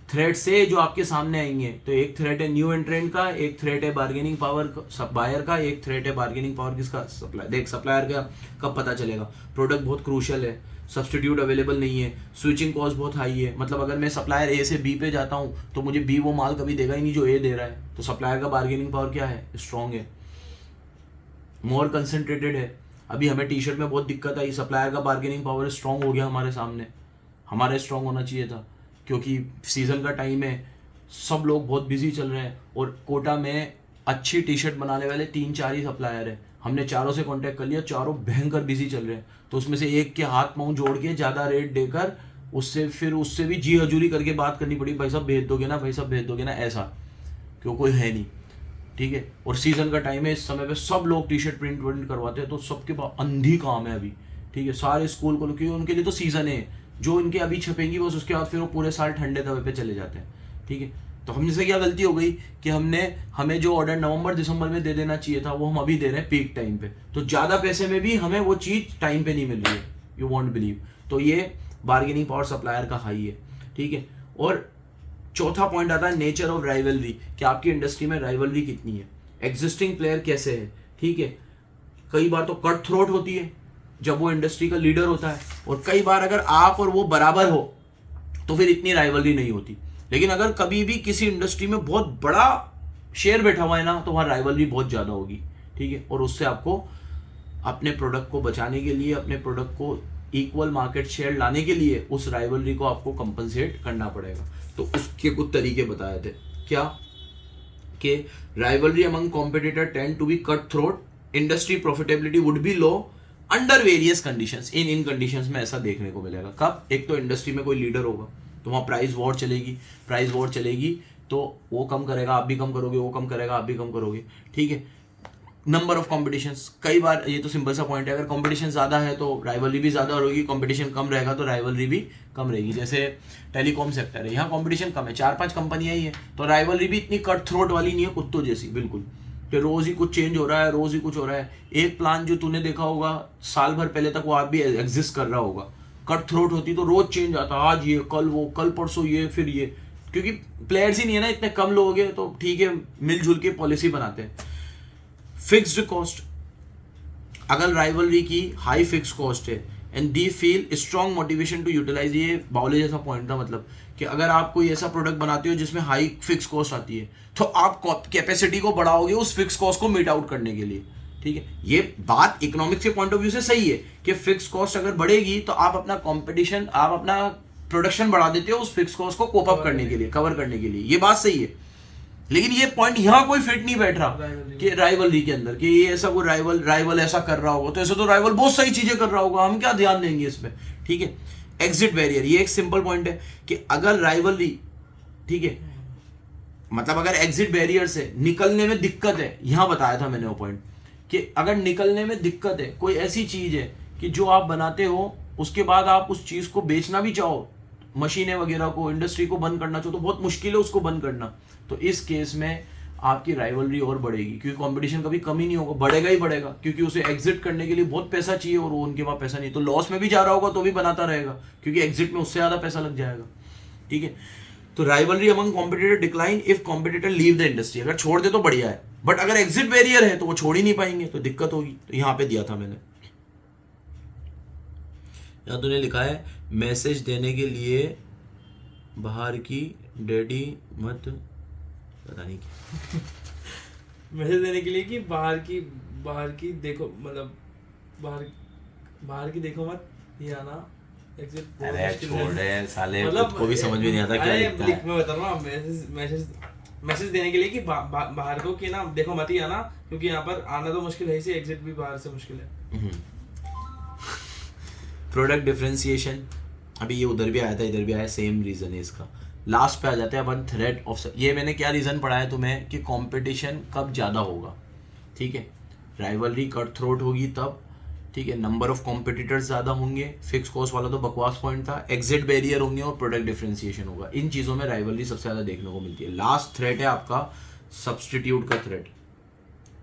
थ्रेड से जो आपके सामने आएंगे। तो एक थ्रेट है न्यू एंट्रेंट का, एक थ्रेट है बार्गेनिंग पावर बायर का, एक थ्रेट है बार्गेनिंग पावर किसका? सप्लायर। देख सप्लायर का कब पता चलेगा? प्रोडक्ट बहुत क्रूशियल है, सब्सटीट्यूट अवेलेबल नहीं है, स्विचिंग कॉस्ट बहुत हाई है। मतलब अगर मैं सप्लायर ए से बी पे जाता हूँ तो मुझे बी वो माल कभी देगा ही नहीं जो ए दे रहा है। तो सप्लायर का बार्गेनिंग पावर क्या है? स्ट्रॉन्ग है, मोर कंसंट्रेटेड है। अभी हमें टी शर्ट में बहुत दिक्कत आई, सप्लायर का बार्गेनिंग पावर स्ट्रॉन्ग हो गया हमारे सामने। हमारे स्ट्रॉन्ग होना चाहिए था क्योंकि सीजन का टाइम है, सब लोग बहुत बिजी चल रहे हैं और कोटा में अच्छी टी शर्ट बनाने वाले 3-4 ही सप्लायर है। हमने चारों से कांटेक्ट कर लिया, चारों भयंकर बिजी चल रहे हैं। तो उसमें से एक के हाथ पांव जोड़ के ज़्यादा रेट देकर उससे भी जी हजूरी करके बात करनी पड़ी, भाई साहब भेज दोगे ना, भाई साहब भेज दोगे ना, ऐसा क्यों, कोई है नहीं। ठीक है, और सीजन का टाइम है, इस समय पे सब लोग टी शर्ट प्रिंट करवाते हैं, तो सबके पास अंधी काम है अभी। ठीक है, सारे स्कूल को, क्योंकि उनके लिए तो सीजन है, जो इनके अभी छपेंगी बस उसके बाद फिर वो पूरे साल ठंडे तवे पे चले जाते हैं। ठीक है, तो हमने से क्या गलती हो गई कि हमें जो ऑर्डर नवंबर दिसंबर में दे देना चाहिए था वो हम अभी दे रहे हैं पीक टाइम पे, तो ज़्यादा पैसे में भी हमें वो चीज़ टाइम पे नहीं मिल रही है। You won't believe. तो ये बार्गेनिंग पावर सप्लायर का हाई है। ठीक है, और चौथा पॉइंट आता है नेचर ऑफ राइवलरी, कि आपकी इंडस्ट्री में राइवलरी कितनी है, एग्जिस्टिंग प्लेयर कैसे है। ठीक है, कई बार तो कट थ्रोट होती है जब वो इंडस्ट्री का लीडर होता है, और कई बार अगर आप और वो बराबर हो तो फिर इतनी राइवलरी नहीं होती। लेकिन अगर कभी भी किसी इंडस्ट्री में बहुत बड़ा शेयर बैठा हुआ है ना, तो वहाँ राइवलरी बहुत ज़्यादा होगी। ठीक है, और उससे आपको अपने प्रोडक्ट को बचाने के लिए, अपने प्रोडक्ट को इक्वल मार्केट शेयर लाने के लिए उस राइवलरी को आपको कंपनसेट करना पड़ेगा। तो उसके कुछ तरीके बताए थे, क्या कि rivalry among competitor tend to be cut throat, industry profitability would be low under various conditions. इन कंडीशंस में ऐसा देखने को मिलेगा। कब? एक तो इंडस्ट्री में कोई लीडर होगा तो वहाँ प्राइस वॉर चलेगी, तो वो कम करेगा आप भी कम करोगे, वो कम करेगा आप भी कम करोगे। ठीक है, नंबर ऑफ कॉम्पिटिशंस, कई बार ये तो सिंपल सा पॉइंट है, अगर कंपटीशन ज़्यादा है तो राइवलरी भी ज़्यादा होगी, कंपटीशन कम रहेगा तो राइवलरी भी कम रहेगी। जैसे टेलीकॉम सेक्टर है, यहाँ कंपटीशन कम है, 4-5 कंपनियाँ ही है, तो राइवलरी भी इतनी कट थ्रोट वाली नहीं है, कुत्तों जैसी बिल्कुल, कि रोज़ ही कुछ चेंज हो रहा है, रोज़ ही कुछ हो रहा है। एक प्लान जो तूने देखा होगा साल भर पहले तक वो आप भी एग्जिस्ट कर रहा होगा, कट थ्रोट होती तो रोज़ चेंज आता, आज ये कल वो, कल परसों ये, फिर ये, क्योंकि प्लेयर्स ही नहीं है ना, इतने कम लोग हैं, तो ठीक है मिलजुल के पॉलिसी बनाते हैं। फिक्स्ड कॉस्ट, अगर राइवलरी की हाई फिक्स कॉस्ट है and they feel strong motivation to utilise, ये बाउले जैसा पॉइंट था, मतलब कि अगर आप कोई ऐसा प्रोडक्ट बनाते हो जिसमें हाई फिक्स कॉस्ट आती है तो आप कैपेसिटी को बढ़ाओगे उस फिक्स कॉस्ट को मीट आउट करने के लिए। ठीक है, ये बात इकोनॉमिक्स के पॉइंट ऑफ व्यू से सही है कि फिक्स कॉस्ट अगर बढ़ेगी तो आप अपना कंपटीशन, आप अपना प्रोडक्शन बढ़ा देते हो उस फिक्स कॉस्ट को कोप अप करने के लिए, कवर करने के लिए। ये बात सही है, लेकिन ये पॉइंट यहाँ कोई फिट नहीं बैठ रहा कि राइवलरी के अंदर कि ये ऐसा कोई राइवल ऐसा कर रहा होगा, तो ऐसा तो राइवल बहुत सही चीजें कर रहा होगा, हम क्या ध्यान देंगे इस पे। ठीक है, एग्जिट बैरियर ये एक सिंपल पॉइंट है कि अगर राइवलरी, ठीक है, मतलब अगर एग्जिट बैरियर से निकलने में दिक्कत है, यहां बताया था मैंने वो पॉइंट कि अगर निकलने में दिक्कत है, कोई ऐसी चीज है कि जो आप बनाते हो उसके बाद आप उस चीज को बेचना भी चाहो, मशीनें वगैरह को, इंडस्ट्री को बंद करना चाहो, तो बहुत मुश्किल है उसको बंद करना। तो इस केस में आपकी राइवलरी और बढ़ेगी, क्योंकि कंपटीशन कभी कमी नहीं होगा, बढ़ेगा ही बढ़ेगा, क्योंकि उसे एग्जिट करने के लिए बहुत पैसा चाहिए और वो उनके पास पैसा नहीं, तो लॉस में भी जा रहा होगा तो भी बनाता रहेगा, क्योंकि एग्जिट में उससे ज्यादा पैसा लग जाएगा। ठीक है, तो rivalry among competitor decline if competitor leave the industry, अगर छोड़ दे तो बढ़िया है, बट अगर एग्जिट बैरियर है तो वो छोड़ ही नहीं पाएंगे, तो दिक्कत होगी। तो यहां पे दिया था मैंने, यहां तूने लिखा है मैसेज देने के लिए बाहर की डैडी मत, पता नहीं क्या मैसेज देने के लिए कि बाहर की देखो, मतलब बाहर की देखो मत, ये आना एग्जिट। अरे छोड़ दे साले, मतलब खुद को भी समझ में नहीं आता क्या लिखता है। मैं बता रहा हूँ मैसेज देने के लिए कि बाहर को कि ना देखो मत ही आना, क्योंकि यहाँ पर आना तो मुश्किल है, इसे एग्जिट भी बाहर से मुश्किल है। प्रोडक्ट डिफरेंशिएशन, अभी ये उधर भी आया था इधर भी आया, सेम रीजन है इसका। लास्ट पे आ जाते हैं अपन थ्रेट ऑफ, ये मैंने क्या रीजन पढ़ा है तुम्हें कि कंपटीशन कब ज्यादा होगा। ठीक है, राइवलरी कट थ्रोट होगी तब, ठीक है, नंबर ऑफ कॉम्पिटिटर्स ज्यादा होंगे, फिक्स कॉस्ट वाला तो बकवास पॉइंट था, एग्जिट बैरियर होंगे और प्रोडक्ट डिफरेंशिएशन होगा। इन चीजों में राइवलरी सबसे ज्यादा देखने को मिलती है। लास्ट थ्रेट है आपका सब्सटीट्यूट का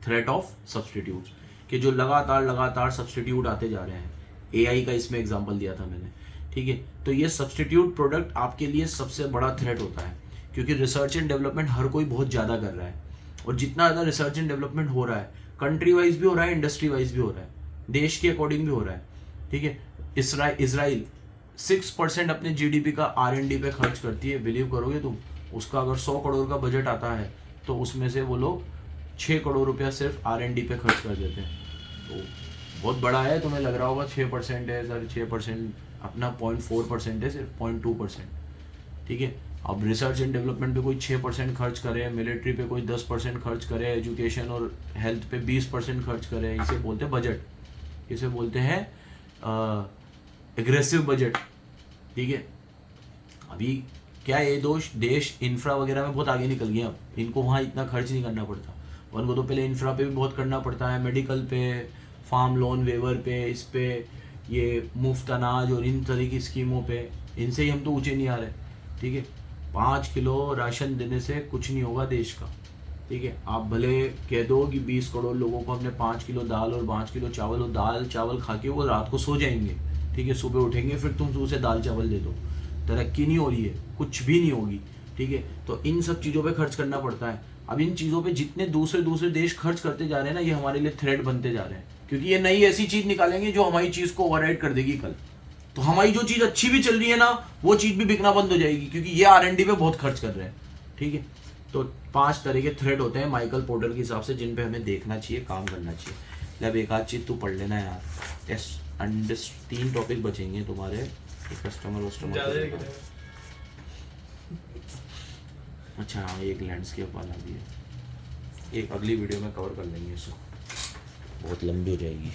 थ्रेट ऑफ सब्सटीट्यूट, कि जो लगातार सब्सटीट्यूट आते जा रहे हैं। AI का इसमें एग्जांपल दिया था मैंने। ठीक है, तो ये सब्सटीट्यूट प्रोडक्ट आपके लिए सबसे बड़ा थ्रेट होता है, क्योंकि रिसर्च एंड डेवलपमेंट हर कोई बहुत ज़्यादा कर रहा है, और जितना ज़्यादा रिसर्च एंड डेवलपमेंट हो रहा है, कंट्री वाइज भी हो रहा है, इंडस्ट्री वाइज भी हो रहा है, देश के अकॉर्डिंग भी हो रहा है। ठीक है, इसराइल 6% अपने GDP का R&D पे खर्च करती है, बिलीव करोगे तुम? उसका अगर 100 करोड़ का बजट आता है तो उसमें से वो लोग 6 करोड़ रुपया सिर्फ R&D पे खर्च कर देते हैं। तो बहुत बड़ा है, तुम्हें लग रहा होगा 6% है सर, 6% अपना 0.4% है, सिर्फ 0.2%। ठीक है, अब रिसर्च एंड डेवलपमेंट पे कोई 6% खर्च करे, मिलिट्री पे कोई 10% खर्च करे, एजुकेशन और हेल्थ पे 20% खर्च करे, इसे बोलते हैं बजट, इसे बोलते हैं एग्रेसिव बजट। ठीक है, अभी क्या ये देश इंफ्रा वगैरह में बहुत आगे निकल गया, इनको वहाँ इतना खर्च नहीं करना पड़ता, और उनको तो पहले इंफ्रा पे भी बहुत करना पड़ता है, मेडिकल पे, फार्म लोन वेवर पे, इस पे, ये मुफ्त अनाज और इन तरह की स्कीमों पे, इनसे ही हम तो ऊँचे नहीं आ रहे। ठीक है, 5 किलो राशन देने से कुछ नहीं होगा देश का। ठीक है, आप भले कह दो कि 20 करोड़ लोगों को हमने 5 किलो दाल और 5 किलो चावल, और दाल चावल खा के वो रात को सो जाएंगे। ठीक है, सुबह उठेंगे फिर तुम उसे दाल चावल दे दो, तरक्की नहीं हो रही है, कुछ भी नहीं होगी। ठीक है, तो इन सब चीज़ों पे खर्च करना पड़ता है। अब इन चीज़ों पे जितने दूसरे देश खर्च करते जा रहे हैं ना, ये हमारे लिए थ्रेट बनते जा रहे हैं, क्योंकि ये नई ऐसी चीज़ निकालेंगे जो हमारी चीज़ को ओवरराइड कर देगी कल। तो हमारी जो चीज़ अच्छी भी चल रही है ना, वो चीज़ भी बिकना बंद हो जाएगी, क्योंकि ये R&D पे बहुत खर्च कर रहे हैं। ठीक है, तो 5 तरह के थ्रेट होते हैं माइकल पोर्टर के हिसाब से, जिन पे हमें देखना चाहिए, काम करना चाहिए। अब एक आध चीज़ तू पढ़ लेना यार, 3 टॉपिक बचेंगे तुम्हारे, कस्टमर। अच्छा हाँ, एक लैंडस्केप वाला भी है, एक अगली वीडियो में कवर कर लेंगे इसको, बहुत लंबी हो जाएगी।